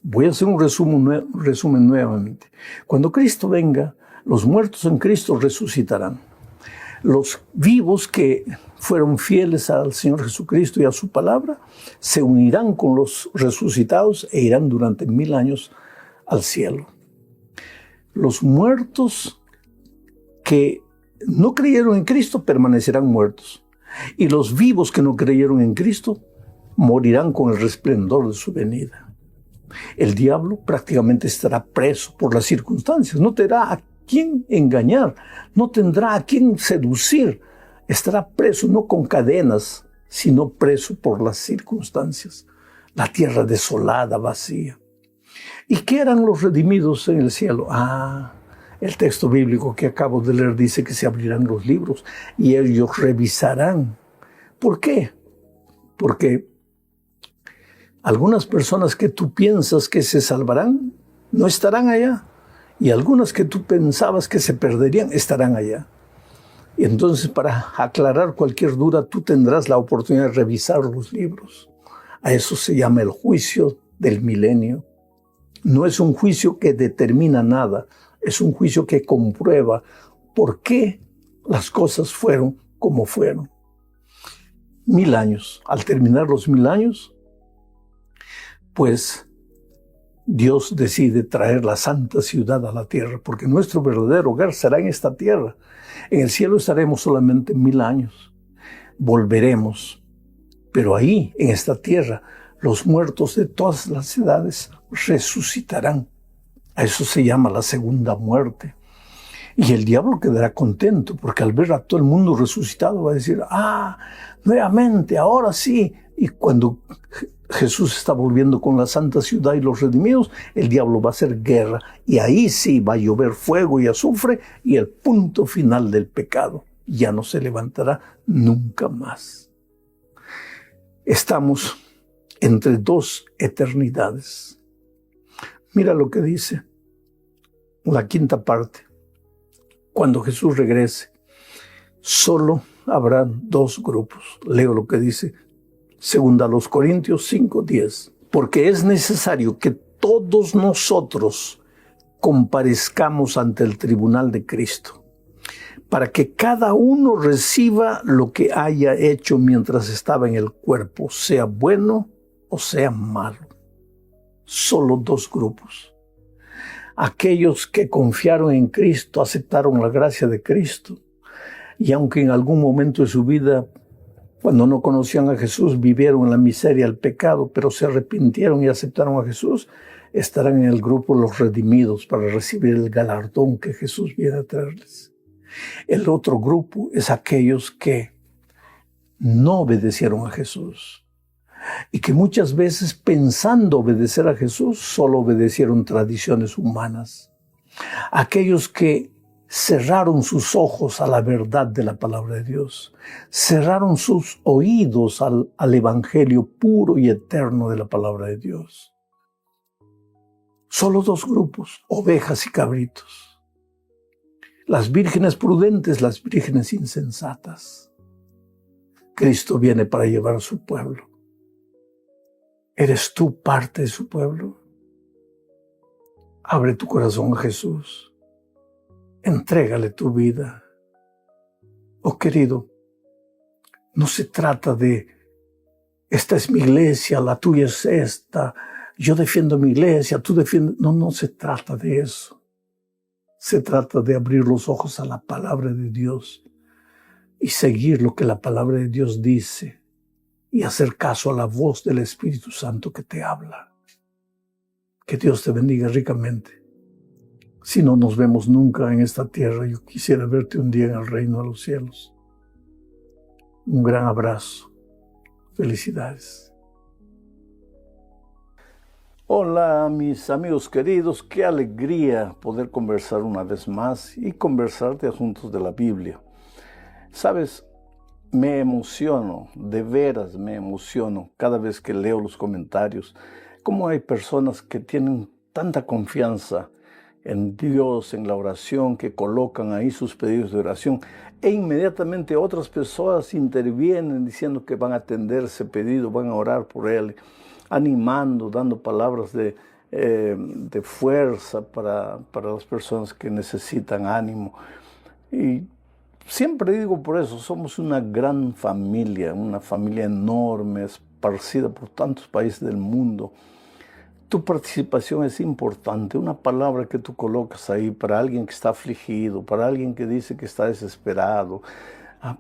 Voy a hacer un resumen nuevamente. Cuando Cristo venga, los muertos en Cristo resucitarán. Los vivos que fueron fieles al Señor Jesucristo y a su palabra se unirán con los resucitados e irán durante 1000 años al cielo. Los muertos que no creyeron en Cristo permanecerán muertos, y los vivos que no creyeron en Cristo morirán con el resplendor de su venida. El diablo prácticamente estará preso por las circunstancias, no tendrá a quién engañar, no tendrá a quién seducir, estará preso no con cadenas, sino preso por las circunstancias. La tierra desolada, vacía. ¿Y qué harán los redimidos en el cielo? El texto bíblico que acabo de leer dice que se abrirán los libros y ellos revisarán. ¿Por qué? Porque algunas personas que tú piensas que se salvarán no estarán allá, y algunas que tú pensabas que se perderían estarán allá. Y entonces, para aclarar cualquier duda, tú tendrás la oportunidad de revisar los libros. A eso se llama el juicio del milenio. No es un juicio que determina nada, es un juicio que comprueba por qué las cosas fueron como fueron. 1000 años. Al terminar los 1000 años, pues Dios decide traer la santa ciudad a la tierra, porque nuestro verdadero hogar será en esta tierra. En el cielo estaremos solamente 1000 años. Volveremos, pero ahí, en esta tierra, los muertos de todas las edades resucitarán. A eso se llama la segunda muerte. Y el diablo quedará contento, porque al ver a todo el mundo resucitado va a decir, nuevamente, ahora sí. Y cuando Jesús está volviendo con la santa ciudad y los redimidos, el diablo va a hacer guerra. Y ahí sí va a llover fuego y azufre, y el punto final del pecado ya no se levantará nunca más. Estamos entre dos eternidades. Mira lo que dice la quinta parte. Cuando Jesús regrese, solo habrán dos grupos. Leo lo que dice 2 Corintios 5:10. Porque es necesario que todos nosotros comparezcamos ante el tribunal de Cristo, para que cada uno reciba lo que haya hecho mientras estaba en el cuerpo, sea bueno o sea malo. Solo dos grupos. Aquellos que confiaron en Cristo, aceptaron la gracia de Cristo, y aunque en algún momento de su vida Cuando no conocían a Jesús, vivieron en la miseria, el pecado, pero se arrepintieron y aceptaron a Jesús, estarán en el grupo los redimidos para recibir el galardón que Jesús viene a traerles. El otro grupo es aquellos que no obedecieron a Jesús y que muchas veces, pensando obedecer a Jesús, solo obedecieron tradiciones humanas. Aquellos que cerraron sus ojos a la verdad de la palabra de Dios, cerraron sus oídos al evangelio puro y eterno de la palabra de Dios. Solo dos grupos, ovejas y cabritos. Las vírgenes prudentes, las vírgenes insensatas. Cristo viene para llevar a su pueblo. ¿Eres tú parte de su pueblo? Abre tu corazón a Jesús. Entrégale tu vida. Oh querido, no se trata de esta es mi iglesia, la tuya es esta, yo defiendo mi iglesia, tú defiendes. No se trata de eso. Se trata de abrir los ojos a la palabra de Dios y seguir lo que la palabra de Dios dice y hacer caso a la voz del Espíritu Santo que te habla. Que Dios te bendiga ricamente. Si no nos vemos nunca en esta tierra, yo quisiera verte un día en el reino de los cielos. Un gran abrazo. Felicidades. Hola mis amigos queridos, qué alegría poder conversar una vez más y conversar de asuntos de la Biblia. Sabes, me emociono, de veras me emociono cada vez que leo los comentarios, cómo hay personas que tienen tanta confianza en Dios, en la oración, que colocan ahí sus pedidos de oración e inmediatamente otras personas intervienen diciendo que van a atender ese pedido, van a orar por él, animando, dando palabras de fuerza para las personas que necesitan ánimo. Y siempre digo por eso, somos una gran familia, una familia enorme, esparcida por tantos países del mundo. Tu participación es importante, una palabra que tú colocas ahí para alguien que está afligido, para alguien que dice que está desesperado,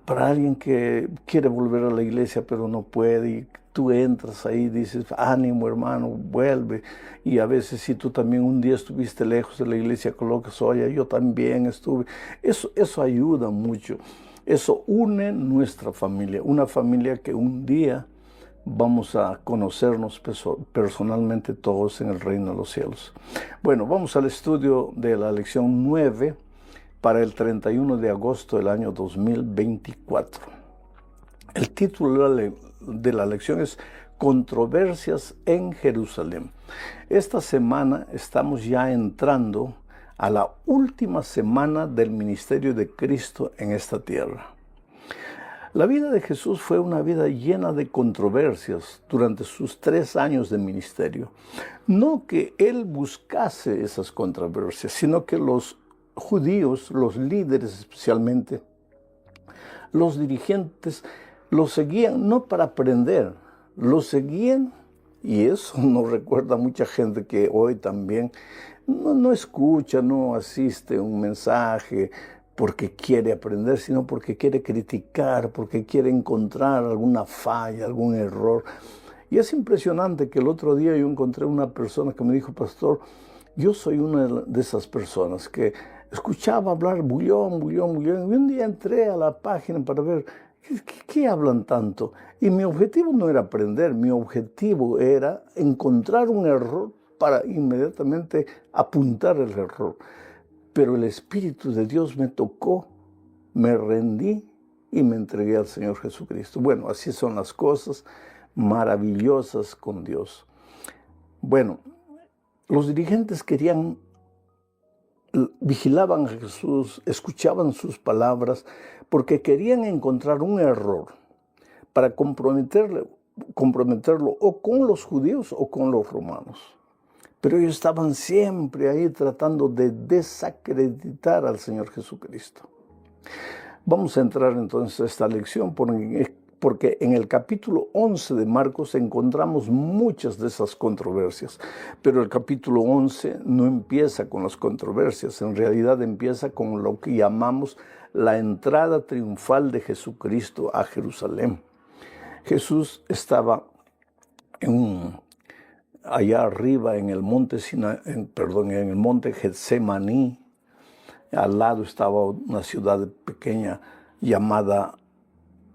para alguien que quiere volver a la iglesia pero no puede, y tú entras ahí y dices, ánimo hermano, vuelve. Y a veces si tú también un día estuviste lejos de la iglesia, colocas, oye, yo también estuve. Eso ayuda mucho, eso une nuestra familia, una familia que un día vamos a conocernos personalmente todos en el reino de los cielos. Bueno, vamos al estudio de la lección 9 para el 31 de agosto del año 2024. El título de la lección es Controversias en Jerusalén. Esta semana estamos ya entrando a la última semana del ministerio de Cristo en esta tierra. La vida de Jesús fue una vida llena de controversias durante sus 3 años de ministerio. No que él buscase esas controversias, sino que los judíos, los líderes especialmente, los dirigentes, lo seguían no para aprender, lo seguían, y eso nos recuerda a mucha gente que hoy también no escucha, no asiste a un mensaje porque quiere aprender, sino porque quiere criticar, porque quiere encontrar alguna falla, algún error. Y es impresionante que el otro día yo encontré una persona que me dijo, pastor, yo soy una de esas personas que escuchaba hablar bullón, y un día entré a la página para ver ¿qué hablan tanto? Y mi objetivo no era aprender, mi objetivo era encontrar un error para inmediatamente apuntar el error. Pero el Espíritu de Dios me tocó, me rendí y me entregué al Señor Jesucristo. Bueno, así son las cosas maravillosas con Dios. Bueno, los dirigentes vigilaban a Jesús, escuchaban sus palabras, porque querían encontrar un error para comprometerlo o con los judíos o con los romanos. Pero ellos estaban siempre ahí tratando de desacreditar al Señor Jesucristo. Vamos a entrar entonces a esta lección porque en el capítulo 11 de Marcos encontramos muchas de esas controversias. Pero el capítulo 11 no empieza con las controversias, en realidad empieza con lo que llamamos la entrada triunfal de Jesucristo a Jerusalén. Jesús estaba allá arriba en el monte en el monte Getsemaní. Al lado estaba una ciudad pequeña llamada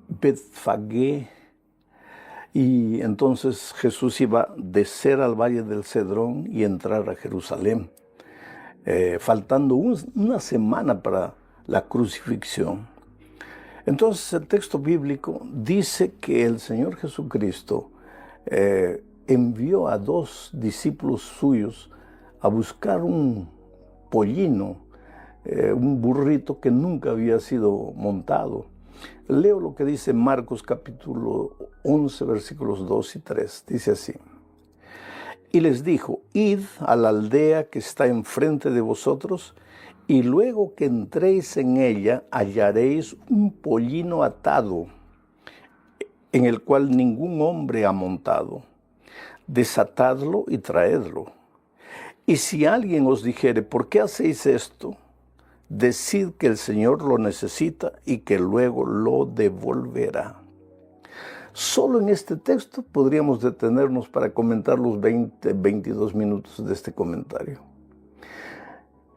Betfagé. Y entonces Jesús iba a descer al valle del Cedrón y entrar a Jerusalén, faltando una semana para la crucifixión. Entonces el texto bíblico dice que el Señor Jesucristo envió a 2 discípulos suyos a buscar un pollino, un burrito que nunca había sido montado. Leo lo que dice Marcos capítulo 11, versículos 2 y 3. Dice así: y les dijo: id a la aldea que está enfrente de vosotros, y luego que entréis en ella hallaréis un pollino atado, en el cual ningún hombre ha montado. Desatadlo y traedlo. Y si alguien os dijere: ¿por qué hacéis esto?, decid que el Señor lo necesita y que luego lo devolverá. Solo en este texto podríamos detenernos para comentar los 22 minutos de este comentario.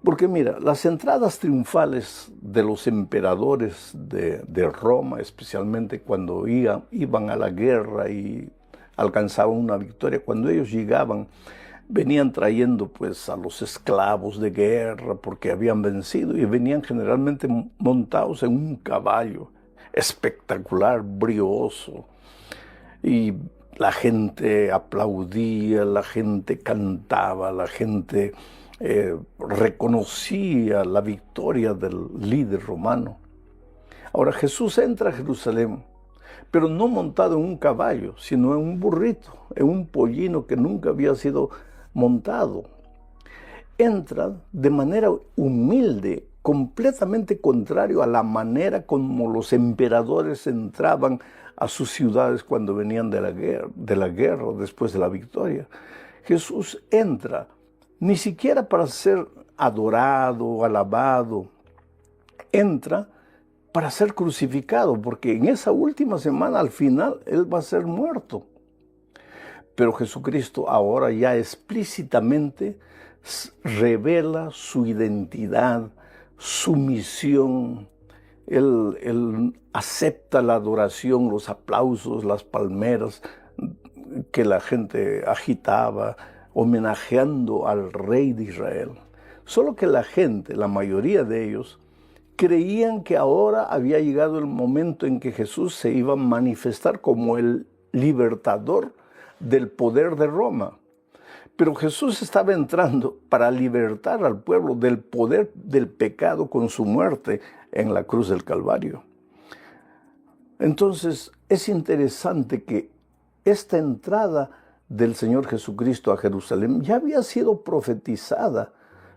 Porque mira, las entradas triunfales de los emperadores de Roma, especialmente cuando iban a la guerra y alcanzaban una victoria, cuando ellos llegaban, venían trayendo pues a los esclavos de guerra porque habían vencido, y venían generalmente montados en un caballo espectacular, brioso, y la gente aplaudía, la gente cantaba, la gente reconocía la victoria del líder romano. Ahora Jesús entra a Jerusalén, pero no montado en un caballo, sino en un burrito, en un pollino que nunca había sido montado. Entra de manera humilde, completamente contrario a la manera como los emperadores entraban a sus ciudades cuando venían de la guerra después de la victoria. Jesús entra ni siquiera para ser adorado, alabado, entra para ser crucificado, porque en esa última semana al final Él va a ser muerto. Pero Jesucristo ahora ya explícitamente revela su identidad, su misión. Él acepta la adoración, los aplausos, las palmeras que la gente agitaba, homenajeando al Rey de Israel. Solo que la gente, la mayoría de ellos, creían que ahora había llegado el momento en que Jesús se iba a manifestar como el libertador del poder de Roma. Pero Jesús estaba entrando para libertar al pueblo del poder del pecado con su muerte en la cruz del Calvario. Entonces es interesante que esta entrada del Señor Jesucristo a Jerusalén ya había sido profetizada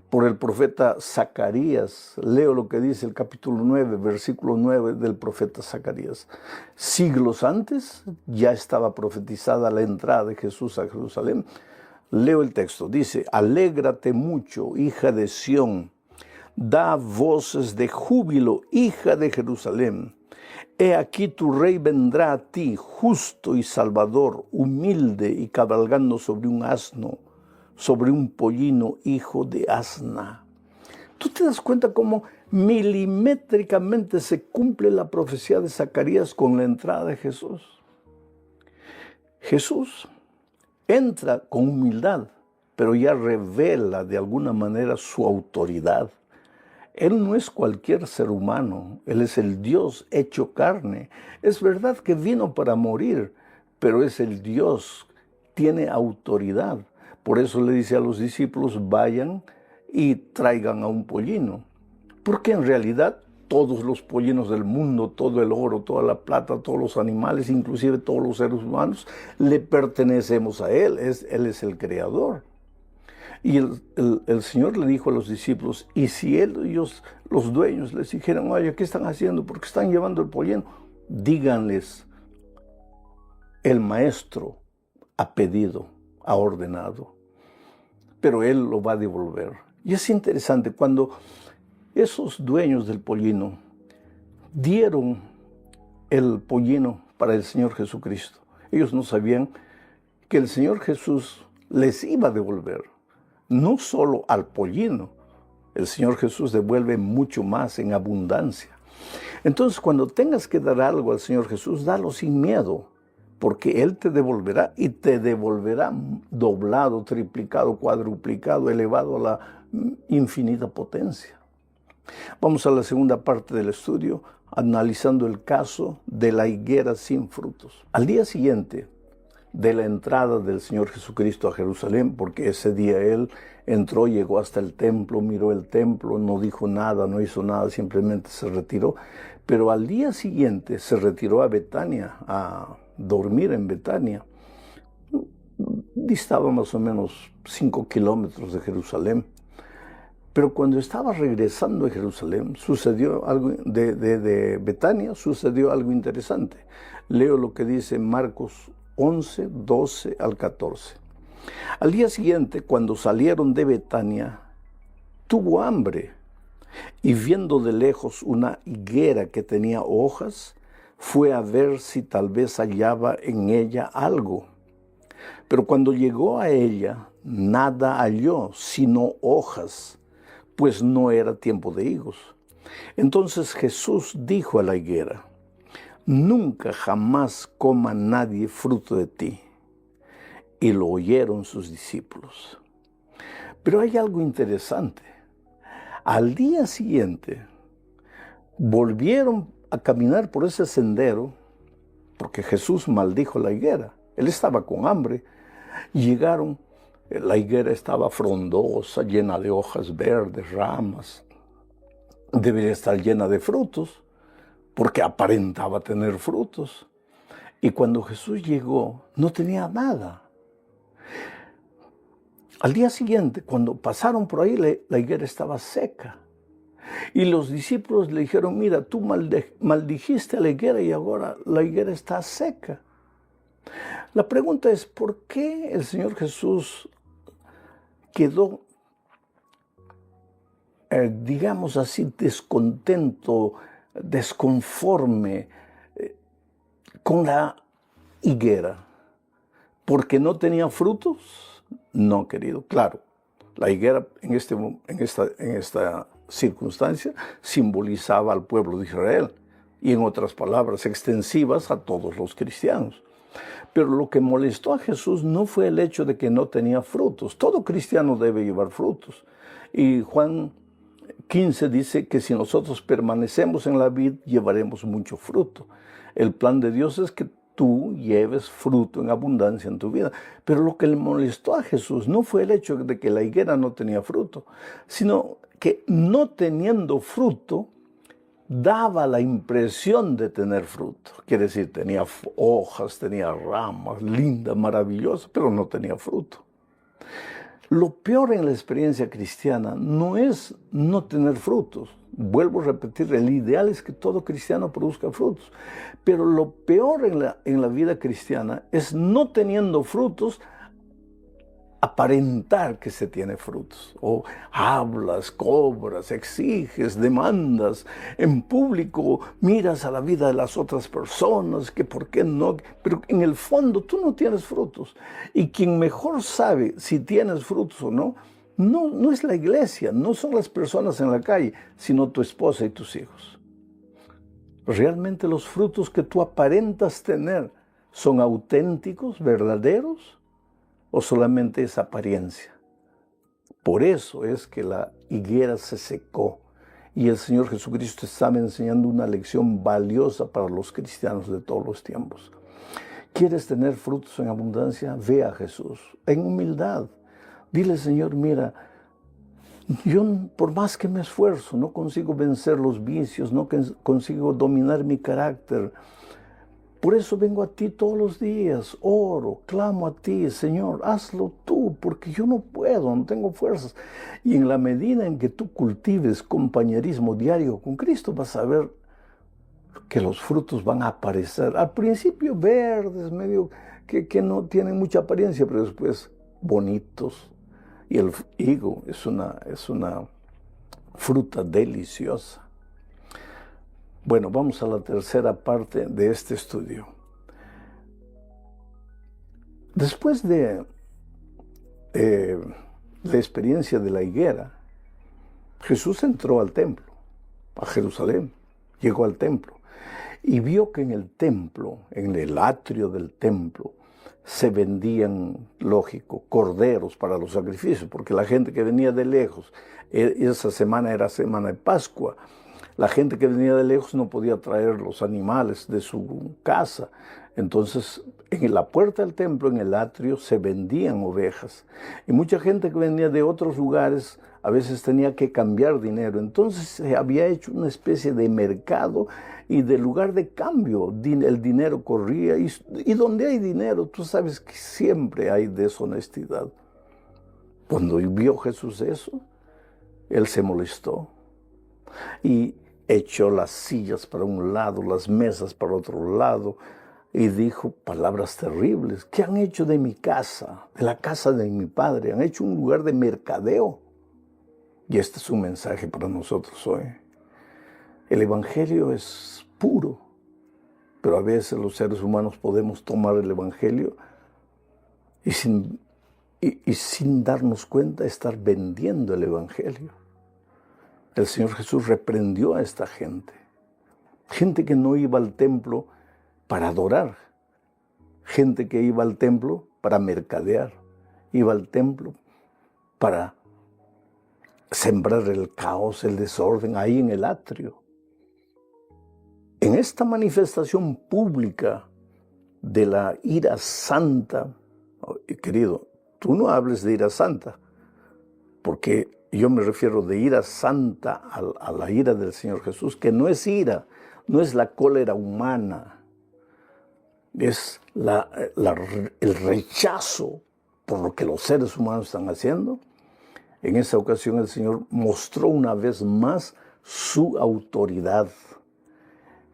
por el profeta Zacarías. Leo lo que dice el capítulo 9, versículo 9 del profeta Zacarías. Siglos antes ya estaba profetizada la entrada de Jesús a Jerusalén. Leo el texto, dice: alégrate mucho, hija de Sión, da voces de júbilo, hija de Jerusalén. He aquí tu rey vendrá a ti, justo y salvador, humilde y cabalgando sobre un asno, sobre un pollino, hijo de asna. ¿Tú te das cuenta cómo milimétricamente se cumple la profecía de Zacarías con la entrada de Jesús? Jesús entra con humildad, pero ya revela de alguna manera su autoridad. Él no es cualquier ser humano, Él es el Dios hecho carne. Es verdad que vino para morir, pero es el Dios, tiene autoridad. Por eso le dice a los discípulos: vayan y traigan a un pollino. Porque en realidad todos los pollinos del mundo, todo el oro, toda la plata, todos los animales, inclusive todos los seres humanos, le pertenecemos a Él. Él es el creador. Y el Señor le dijo a los discípulos: y si ellos, los dueños, les dijeran: oye, ¿qué están haciendo? ¿Por qué están llevando el pollino? Díganles: el maestro ha pedido, ha ordenado, pero Él lo va a devolver. Y es interesante, cuando esos dueños del pollino dieron el pollino para el Señor Jesucristo. Ellos no sabían que el Señor Jesús les iba a devolver, no solo al pollino, el Señor Jesús devuelve mucho más en abundancia. Entonces, cuando tengas que dar algo al Señor Jesús, dalo sin miedo, porque Él te devolverá y te devolverá doblado, triplicado, cuadruplicado, elevado a la infinita potencia. Vamos a la segunda parte del estudio, analizando el caso de la higuera sin frutos. Al día siguiente de la entrada del Señor Jesucristo a Jerusalén, porque ese día Él entró, llegó hasta el templo, miró el templo, no dijo nada, no hizo nada, simplemente se retiró. Pero al día siguiente se retiró a Betania, a dormir en Betania. Distaba más o menos 5 kilómetros de Jerusalén. Pero cuando estaba regresando a Jerusalén, sucedió algo de Betania, sucedió algo interesante. Leo lo que dice Marcos 11, 12 al 14. Al día siguiente, cuando salieron de Betania, tuvo hambre, y viendo de lejos una higuera que tenía hojas, fue a ver si tal vez hallaba en ella algo. Pero cuando llegó a ella, nada halló, sino hojas, pues no era tiempo de higos. Entonces Jesús dijo a la higuera: nunca jamás coma nadie fruto de ti. Y lo oyeron sus discípulos. Pero hay algo interesante. Al día siguiente, volvieron a caminar por ese sendero, porque Jesús maldijo la higuera. Él estaba con hambre. Llegaron, la higuera estaba frondosa, llena de hojas verdes, ramas. Debería estar llena de frutos, porque aparentaba tener frutos. Y cuando Jesús llegó, no tenía nada. Al día siguiente, cuando pasaron por ahí, la higuera estaba seca. Y los discípulos le dijeron: mira, tú maldijiste a la higuera y ahora la higuera está seca. La pregunta es, ¿por qué el Señor Jesús quedó, digamos así, descontento, desconforme con la higuera? ¿Porque no tenía frutos? No, querido, claro. La higuera en esta circunstancia simbolizaba al pueblo de Israel y, en otras palabras extensivas, a todos los cristianos. Pero lo que molestó a Jesús no fue el hecho de que no tenía frutos. Todo cristiano debe llevar frutos. Y Juan 15 dice que si nosotros permanecemos en la vid, llevaremos mucho fruto. El plan de Dios es que tú lleves fruto en abundancia en tu vida. Pero lo que le molestó a Jesús no fue el hecho de que la higuera no tenía fruto, sino que no teniendo fruto, daba la impresión de tener fruto. Quiere decir, tenía hojas, tenía ramas, linda, maravillosa, pero no tenía fruto. Lo peor en la experiencia cristiana no es no tener frutos. Vuelvo a repetir, el ideal es que todo cristiano produzca frutos. Pero lo peor en la vida cristiana es, no teniendo frutos, aparentar que se tiene frutos. O hablas, cobras, exiges, demandas. En público miras a la vida de las otras personas, que por qué no. Pero en el fondo tú no tienes frutos. Y quien mejor sabe si tienes frutos o no, no es la iglesia, no son las personas en la calle, sino tu esposa y tus hijos. ¿Realmente los frutos que tú aparentas tener son auténticos, verdaderos, o solamente es apariencia? Por eso es que la higuera se secó y el Señor Jesucristo estaba enseñando una lección valiosa para los cristianos de todos los tiempos. ¿Quieres tener frutos en abundancia? Ve a Jesús en humildad. Dile: Señor, mira, yo por más que me esfuerzo, no consigo vencer los vicios, no consigo dominar mi carácter. Por eso vengo a ti todos los días, oro, clamo a ti: Señor, hazlo tú, porque yo no puedo, no tengo fuerzas. Y en la medida en que tú cultives compañerismo diario con Cristo, vas a ver que los frutos van a aparecer. Al principio verdes, medio que no tienen mucha apariencia, pero después bonitos. Y el higo es una fruta deliciosa. Bueno, vamos a la tercera parte de este estudio. Después de la experiencia de la higuera, Jesús entró al templo, a Jerusalén, llegó al templo y vio que en el templo, en el atrio del templo, se vendían, lógico, corderos para los sacrificios, porque la gente que venía de lejos, esa semana era semana de Pascua, la gente que venía de lejos no podía traer los animales de su casa. Entonces, en la puerta del templo, en el atrio, se vendían ovejas. Y mucha gente que venía de otros lugares a veces tenía que cambiar dinero. Entonces se había hecho una especie de mercado y de lugar de cambio. El dinero corría y donde hay dinero, tú sabes que siempre hay deshonestidad. Cuando vio Jesús eso, él se molestó y echó las sillas para un lado, las mesas para otro lado, y dijo palabras terribles. ¿Qué han hecho de mi casa, de la casa de mi padre? Han hecho un lugar de mercadeo. Y este es un mensaje para nosotros hoy. El Evangelio es puro, pero a veces los seres humanos podemos tomar el Evangelio y sin darnos cuenta estar vendiendo el Evangelio. El Señor Jesús reprendió a esta gente. Gente que no iba al templo para adorar. Gente que iba al templo para mercadear. Iba al templo para sembrar el caos, el desorden ahí en el atrio. En esta manifestación pública de la ira santa, querido, tú no hables de ira santa, porque yo me refiero de ira santa a la ira del Señor Jesús, que no es ira, no es la cólera humana, es el rechazo por lo que los seres humanos están haciendo. En esa ocasión el Señor mostró una vez más su autoridad.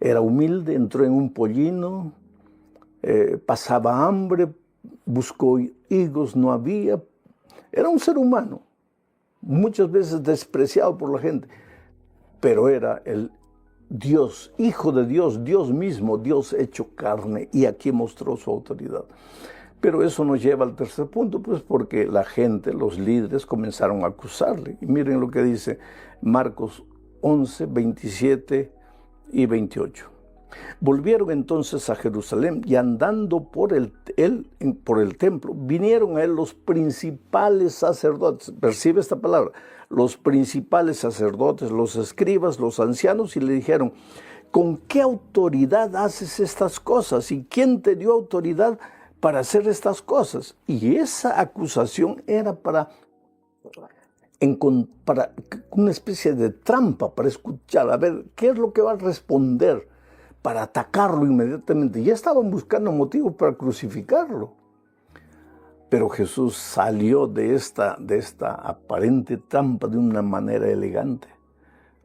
Era humilde, entró en un pollino, pasaba hambre, buscó higos, no había. Era un ser humano, muchas veces despreciado por la gente, pero era el Dios, Hijo de Dios, Dios mismo, Dios hecho carne, y aquí mostró su autoridad. Pero eso nos lleva al tercer punto, pues porque la gente, los líderes, comenzaron a acusarle. Y miren lo que dice Marcos 11, 27 y 28. Volvieron entonces a Jerusalén y andando por el templo, vinieron a él los principales sacerdotes. Percibe esta palabra. Los principales sacerdotes, los escribas, los ancianos, y le dijeron: ¿con qué autoridad haces estas cosas? ¿Y quién te dio autoridad para hacer estas cosas? Y esa acusación era para una especie de trampa, para escuchar, a ver, ¿qué es lo que va a responder? Para atacarlo inmediatamente. Ya estaban buscando motivos para crucificarlo. Pero Jesús salió de esta aparente trampa de una manera elegante,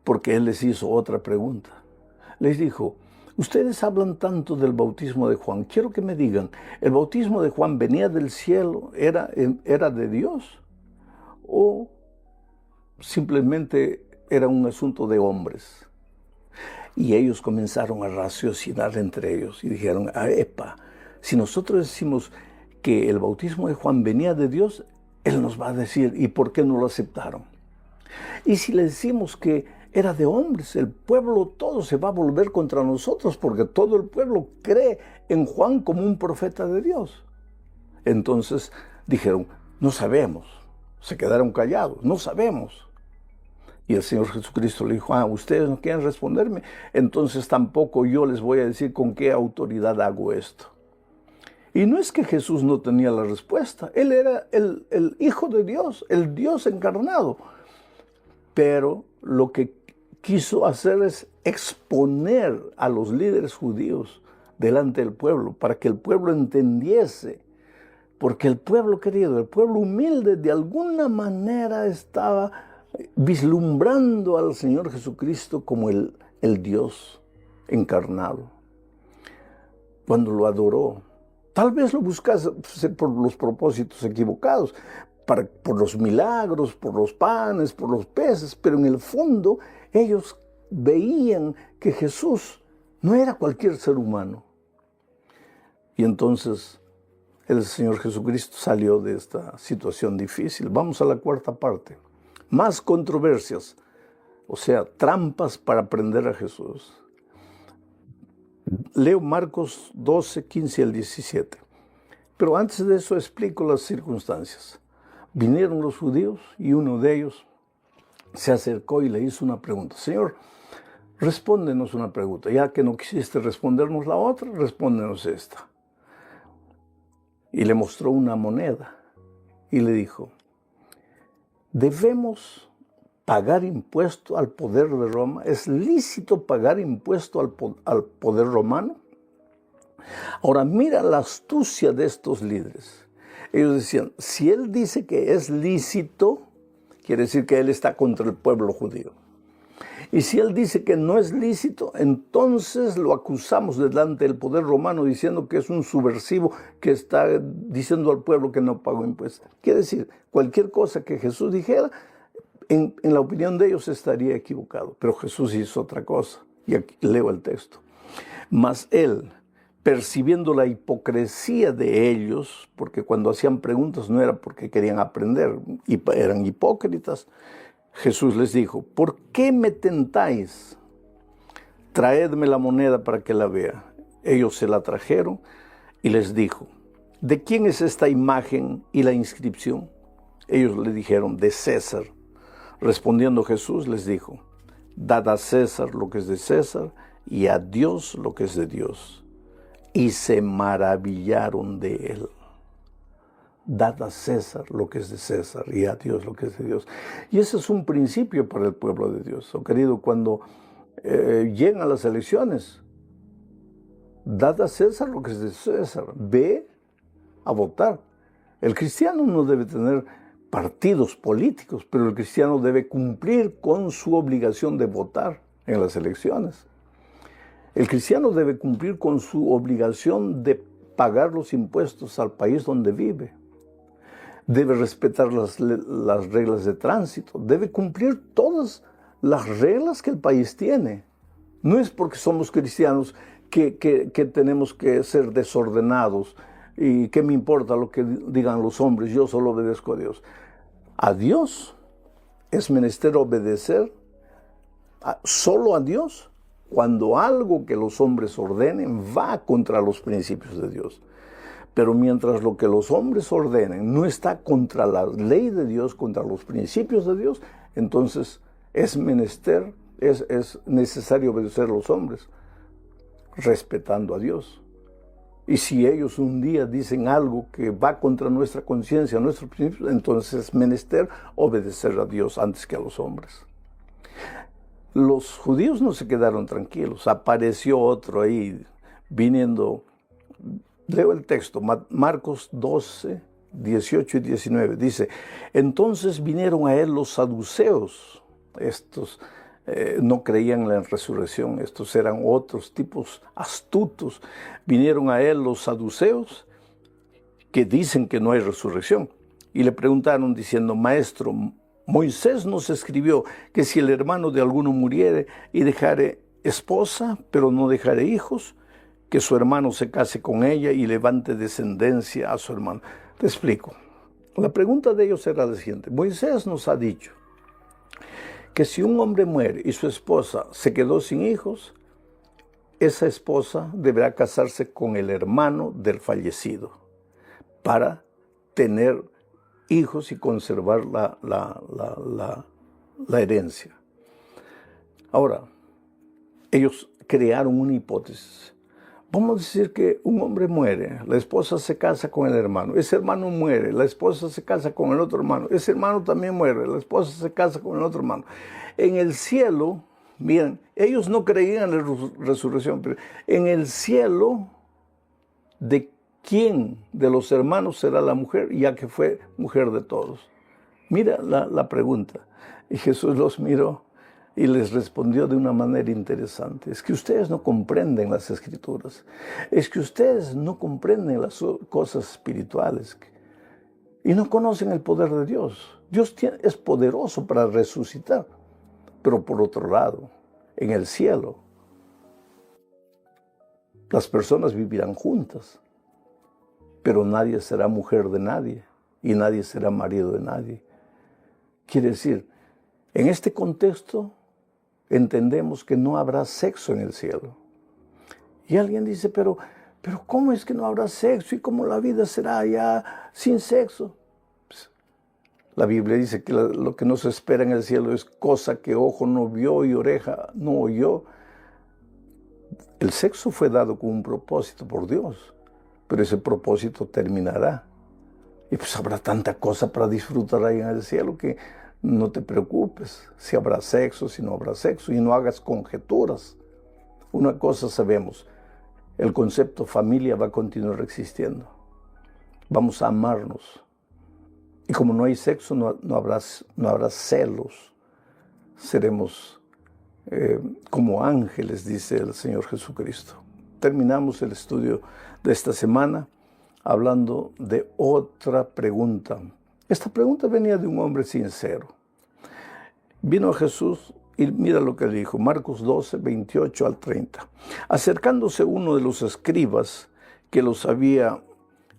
porque Él les hizo otra pregunta. Les dijo: ustedes hablan tanto del bautismo de Juan, quiero que me digan, ¿el bautismo de Juan venía del cielo, era de Dios? ¿O simplemente era un asunto de hombres? Y ellos comenzaron a raciocinar entre ellos y dijeron: epa, si nosotros decimos que el bautismo de Juan venía de Dios, Él nos va a decir, ¿y por qué no lo aceptaron? Y si le decimos que era de hombres, el pueblo todo se va a volver contra nosotros, porque todo el pueblo cree en Juan como un profeta de Dios. Entonces dijeron: no sabemos. Se quedaron callados, no sabemos. Y el Señor Jesucristo le dijo: ustedes no quieren responderme, entonces tampoco yo les voy a decir con qué autoridad hago esto. Y no es que Jesús no tenía la respuesta, Él era el Hijo de Dios, el Dios encarnado. Pero lo que quiso hacer es exponer a los líderes judíos delante del pueblo, para que el pueblo entendiese. Porque el pueblo querido, el pueblo humilde, de alguna manera estaba vislumbrando al Señor Jesucristo como el Dios encarnado. Cuando lo adoró, tal vez lo buscase por los propósitos equivocados, por los milagros, por los panes, por los peces, pero en el fondo ellos veían que Jesús no era cualquier ser humano. Y entonces el Señor Jesucristo salió de esta situación difícil. Vamos a la cuarta parte. Más controversias, o sea, trampas para prender a Jesús. Leo Marcos 12, 15 al 17. Pero antes de eso explico las circunstancias. Vinieron los judíos y uno de ellos se acercó y le hizo una pregunta. Señor, respóndenos una pregunta. Ya que no quisiste respondernos la otra, respóndenos esta. Y le mostró una moneda y le dijo, ¿debemos pagar impuesto al poder de Roma? ¿Es lícito pagar impuesto al poder romano? Ahora mira la astucia de estos líderes. Ellos decían, si él dice que es lícito, quiere decir que él está contra el pueblo judío. Y si él dice que no es lícito, entonces lo acusamos delante del poder romano diciendo que es un subversivo que está diciendo al pueblo que no pagó impuestos. Quiere decir, cualquier cosa que Jesús dijera, en la opinión de ellos estaría equivocado. Pero Jesús hizo otra cosa. Y aquí leo el texto. Mas él, percibiendo la hipocresía de ellos, porque cuando hacían preguntas no era porque querían aprender, eran hipócritas, Jesús les dijo, ¿por qué me tentáis? Traedme la moneda para que la vea. Ellos se la trajeron y les dijo, ¿de quién es esta imagen y la inscripción? Ellos le dijeron, de César. Respondiendo Jesús les dijo, dad a César lo que es de César y a Dios lo que es de Dios. Y se maravillaron de él. Dad a César lo que es de César y a Dios lo que es de Dios. Y ese es un principio para el pueblo de Dios. Querido, cuando llegan las elecciones, dad a César lo que es de César. Ve a votar. El cristiano no debe tener partidos políticos, pero el cristiano debe cumplir con su obligación de votar en las elecciones. El cristiano debe cumplir con su obligación de pagar los impuestos al país donde vive. Debe respetar las reglas de tránsito. Debe cumplir todas las reglas que el país tiene. No es porque somos cristianos que tenemos que ser desordenados y que me importa lo que digan los hombres, yo solo obedezco a Dios. A Dios es menester obedecer solo a Dios cuando algo que los hombres ordenen va contra los principios de Dios. Pero mientras lo que los hombres ordenen no está contra la ley de Dios, contra los principios de Dios, entonces es necesario obedecer a los hombres, respetando a Dios. Y si ellos un día dicen algo que va contra nuestra conciencia, nuestros principios, entonces es menester obedecer a Dios antes que a los hombres. Los judíos no se quedaron tranquilos. Apareció otro ahí viniendo. Leo el texto, Marcos 12, 18 y 19. Dice, entonces vinieron a él los saduceos. Estos no creían en la resurrección. Estos eran otros tipos astutos. Vinieron a él los saduceos que dicen que no hay resurrección. Y le preguntaron diciendo, maestro, Moisés nos escribió que si el hermano de alguno muriere y dejare esposa, pero no dejare hijos, que su hermano se case con ella y levante descendencia a su hermano. Te explico. La pregunta de ellos era la siguiente. Moisés nos ha dicho que si un hombre muere y su esposa se quedó sin hijos, esa esposa deberá casarse con el hermano del fallecido para tener hijos y conservar la herencia. Ahora, ellos crearon una hipótesis. Vamos a decir que un hombre muere, la esposa se casa con el hermano, ese hermano muere, la esposa se casa con el otro hermano, ese hermano también muere, la esposa se casa con el otro hermano. En el cielo, miren, ellos no creían en la resurrección, pero en el cielo, ¿de quién de los hermanos será la mujer, ya que fue mujer de todos? Mira la pregunta. Y Jesús los miró y les respondió de una manera interesante. Es que ustedes no comprenden las Escrituras. Es que ustedes no comprenden las cosas espirituales. Y no conocen el poder de Dios. Dios es poderoso para resucitar. Pero por otro lado, en el cielo, las personas vivirán juntas. pero nadie será mujer de nadie y nadie será marido de nadie. Quiere decir, en este contexto entendemos que no habrá sexo en el cielo. Y alguien dice, pero ¿cómo es que no habrá sexo? ¿Y cómo la vida será ya sin sexo? Pues, la Biblia dice que lo que nos espera en el cielo es cosa que ojo no vio y oreja no oyó. El sexo fue dado con un propósito por Dios, pero ese propósito terminará. Y pues habrá tanta cosa para disfrutar ahí en el cielo que no te preocupes si habrá sexo, si no habrá sexo, y no hagas conjeturas. Una cosa sabemos, el concepto familia va a continuar existiendo. Vamos a amarnos. Y como no hay sexo, no habrá celos. Seremos como ángeles, dice el Señor Jesucristo. Terminamos el estudio de esta semana hablando de otra pregunta. Esta pregunta venía de un hombre sincero. Vino a Jesús y mira lo que dijo, Marcos 12, 28 al 30. Acercándose uno de los escribas que los había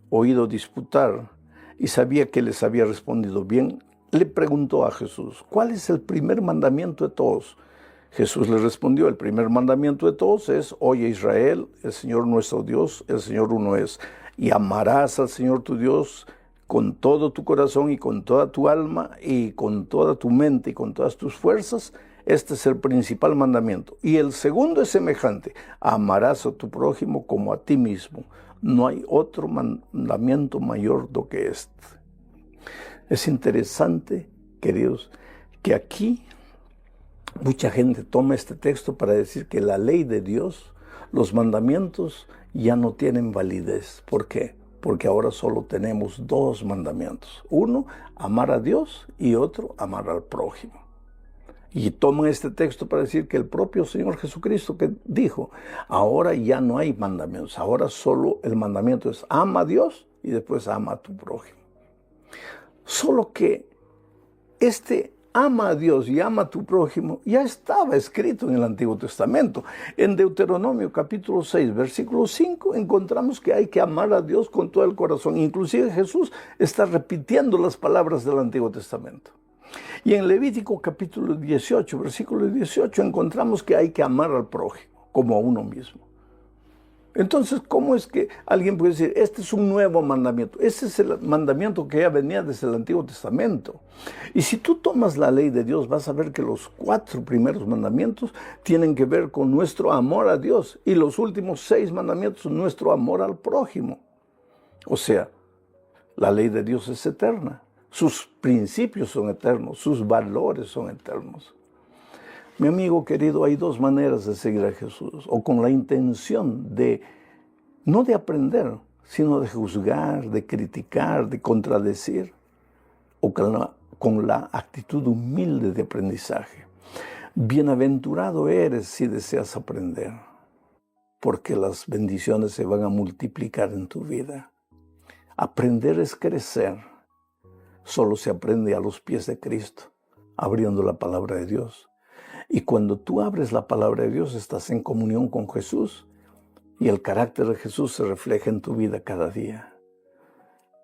oído disputar y sabía que les había respondido bien, le preguntó a Jesús, ¿cuál es el primer mandamiento de todos? Jesús le respondió, el primer mandamiento de todos es, oye Israel, el Señor nuestro Dios, el Señor uno es, y amarás al Señor tu Dios con todo tu corazón y con toda tu alma y con toda tu mente y con todas tus fuerzas. Este es el principal mandamiento. Y el segundo es semejante, amarás a tu prójimo como a ti mismo. No hay otro mandamiento mayor do que este. Es interesante, queridos, que aquí mucha gente toma este texto para decir que la ley de Dios, los mandamientos ya no tienen validez. ¿Por qué? Porque ahora solo tenemos dos mandamientos. Uno, amar a Dios, y otro, amar al prójimo. Y toman este texto para decir que el propio Señor Jesucristo que dijo, ahora ya no hay mandamientos, ahora solo el mandamiento es ama a Dios y después ama a tu prójimo. Solo que este ama a Dios y ama a tu prójimo ya estaba escrito en el Antiguo Testamento. En Deuteronomio capítulo 6, versículo 5, encontramos que hay que amar a Dios con todo el corazón. Inclusive Jesús está repitiendo las palabras del Antiguo Testamento. Y en Levítico capítulo 18, versículo 18, encontramos que hay que amar al prójimo como a uno mismo. Entonces, ¿cómo es que alguien puede decir, este es un nuevo mandamiento? Este es el mandamiento que ya venía desde el Antiguo Testamento. Y si tú tomas la ley de Dios, vas a ver que los 4 primeros mandamientos tienen que ver con nuestro amor a Dios. Y los últimos 6 mandamientos, nuestro amor al prójimo. O sea, la ley de Dios es eterna. Sus principios son eternos, sus valores son eternos. Mi amigo querido, hay 2 maneras de seguir a Jesús, o con la intención de, no de aprender, sino de juzgar, de criticar, de contradecir, o con la actitud humilde de aprendizaje. Bienaventurado eres si deseas aprender, porque las bendiciones se van a multiplicar en tu vida. Aprender es crecer. Solo se aprende a los pies de Cristo, abriendo la palabra de Dios. Y cuando tú abres la palabra de Dios, estás en comunión con Jesús y el carácter de Jesús se refleja en tu vida cada día.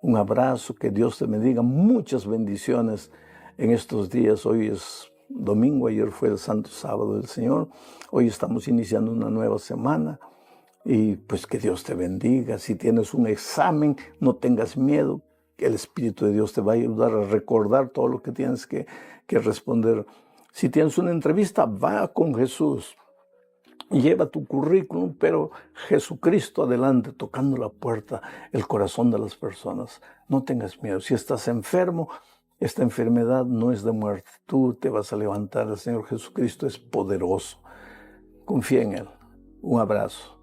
Un abrazo, que Dios te bendiga, muchas bendiciones en estos días. Hoy es domingo, ayer fue el Santo Sábado del Señor. Hoy estamos iniciando una nueva semana y pues que Dios te bendiga. Si tienes un examen, no tengas miedo. El Espíritu de Dios te va a ayudar a recordar todo lo que tienes que responder. Si tienes una entrevista, va con Jesús. Lleva tu currículum, pero Jesucristo adelante, tocando la puerta, el corazón de las personas. No tengas miedo. Si estás enfermo, esta enfermedad no es de muerte. Tú te vas a levantar. El Señor Jesucristo es poderoso. Confía en Él. Un abrazo.